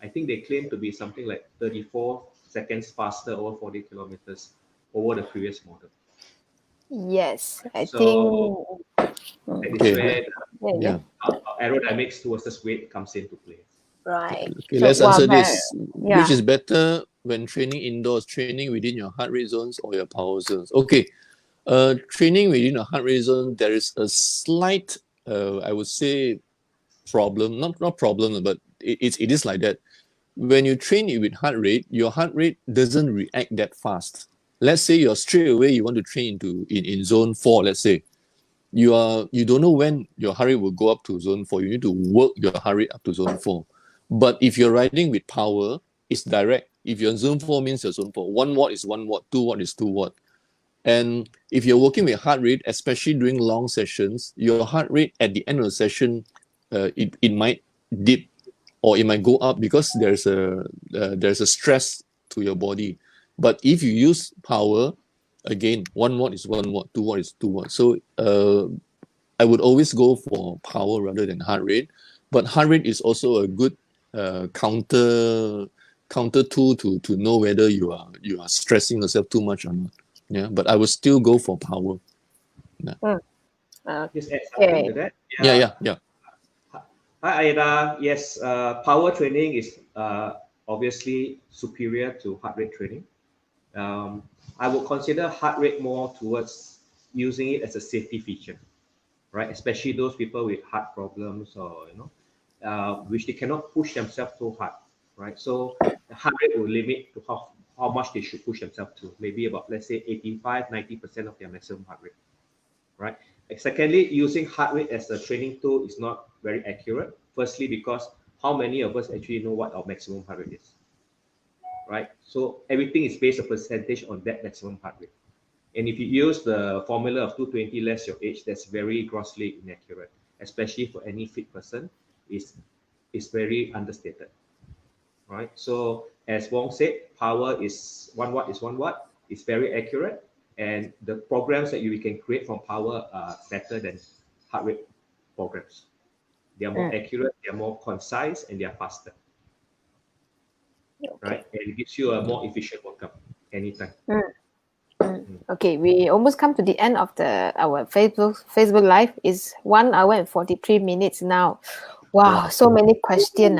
I think they claim to be something like 34 seconds faster over 40 kilometers over the previous model. Yes, I So think. that is where Yeah. aerodynamics versus weight comes into play. Right. Okay, So, let's answer this. yeah. Which is better when training indoors, training within your heart rate zones or your power zones? Okay. Training within a heart rate zone, there is a slight, I would say, problem. Not problem, but it is like that. When you train it with heart rate, your heart rate doesn't react that fast. Let's say you're straight away you want to train in zone 4. Let's say you don't know when your heart rate will go up to zone 4. You need to work your heart rate up to zone 4. But if you're riding with power, it's direct. If you're in zone 4, means you're zone 4. 1 watt is 1 watt, 2 watt is 2 watt. And if you're working with heart rate, especially during long sessions, your heart rate at the end of the session, it might dip or it might go up because there's a stress to your body. But if you use power, again, 1 watt is 1 watt, 2 watt is 2 watt. So I would always go for power rather than heart rate. But heart rate is also a good counter tool to know whether you are stressing yourself too much or not. Yeah, but I would still go for power. Just add something to that. Yeah. Hi, Aida. Yes, power training is obviously superior to heart rate training. I would consider heart rate more towards using it as a safety feature, right? Especially those people with heart problems or which they cannot push themselves so hard, right? So the heart rate will limit to how much they should push themselves to, maybe about, let's say, 85-90% of their maximum heart rate, right? Secondly, using heart rate as a training tool is not very accurate. Firstly, because how many of us actually know what our maximum heart rate is, right? So everything is based a percentage on that maximum heart rate. And if you use the formula of 220 less your age, that's very grossly inaccurate, especially for any fit person. Is very understated, right? So as Wong said, power is 1 watt is 1 watt. It's very accurate, and the programs that you can create from power are better than heart rate programs. They are more accurate, they are more concise, and they are faster. Right? And it gives you a more efficient workout anytime. Okay, we almost come to the end of our Facebook Live. It's 1 hour and 43 minutes now. Wow, so many questions.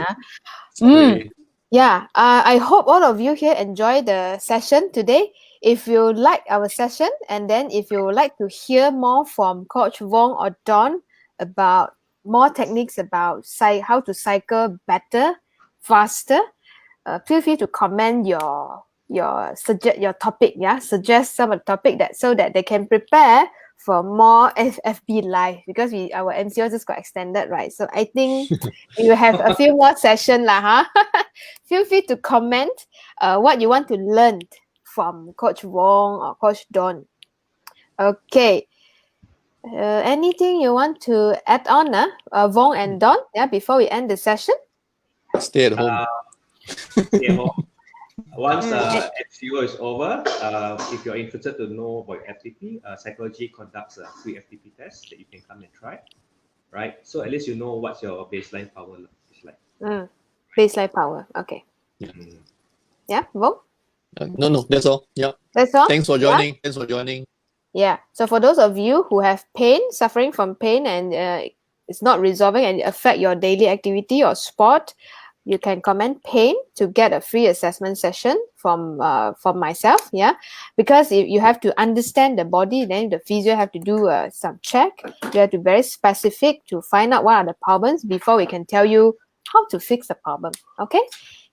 Yeah, I hope all of you here enjoy the session today. If you like our session, and then if you would like to hear more from Coach Vong or Don about more techniques about how to cycle better, faster, feel free to comment your topic. Suggest some of the topic so that they can prepare for more FB live, because our MCO just got extended, right? So I think we will have a few more sessions Feel free to comment what you want to learn from Coach Wong or Coach Don. Okay. Anything you want to add on, Wong and Don? Yeah, before we end the session. Stay at home. Stay at home. Once MCO is over, if you're interested to know about FTP, Cycology conducts a free FTP test that you can come and try, right? So at least you know what's your baseline power is like. Baseline power, okay. Yeah, Vong? No, that's all. Yeah. That's all? Thanks for joining. Yeah? Thanks for joining. Yeah, so for those of you who have pain, suffering from pain, and it's not resolving and affect your daily activity or sport, you can comment pain to get a free assessment session from myself. Yeah, because you have to understand the body, then the physio have to do some check. You have to be very specific to find out what are the problems before we can tell you how to fix the problem. Okay,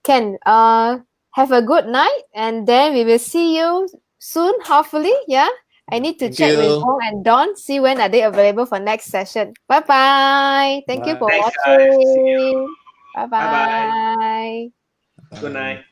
Ken, have a good night, and then we will see you soon, hopefully. Yeah, I need to check with Vong and Don, see when are they available for next session. Bye-bye. Thank you for Thanks, watching. guys. See you. Bye-bye. Good night.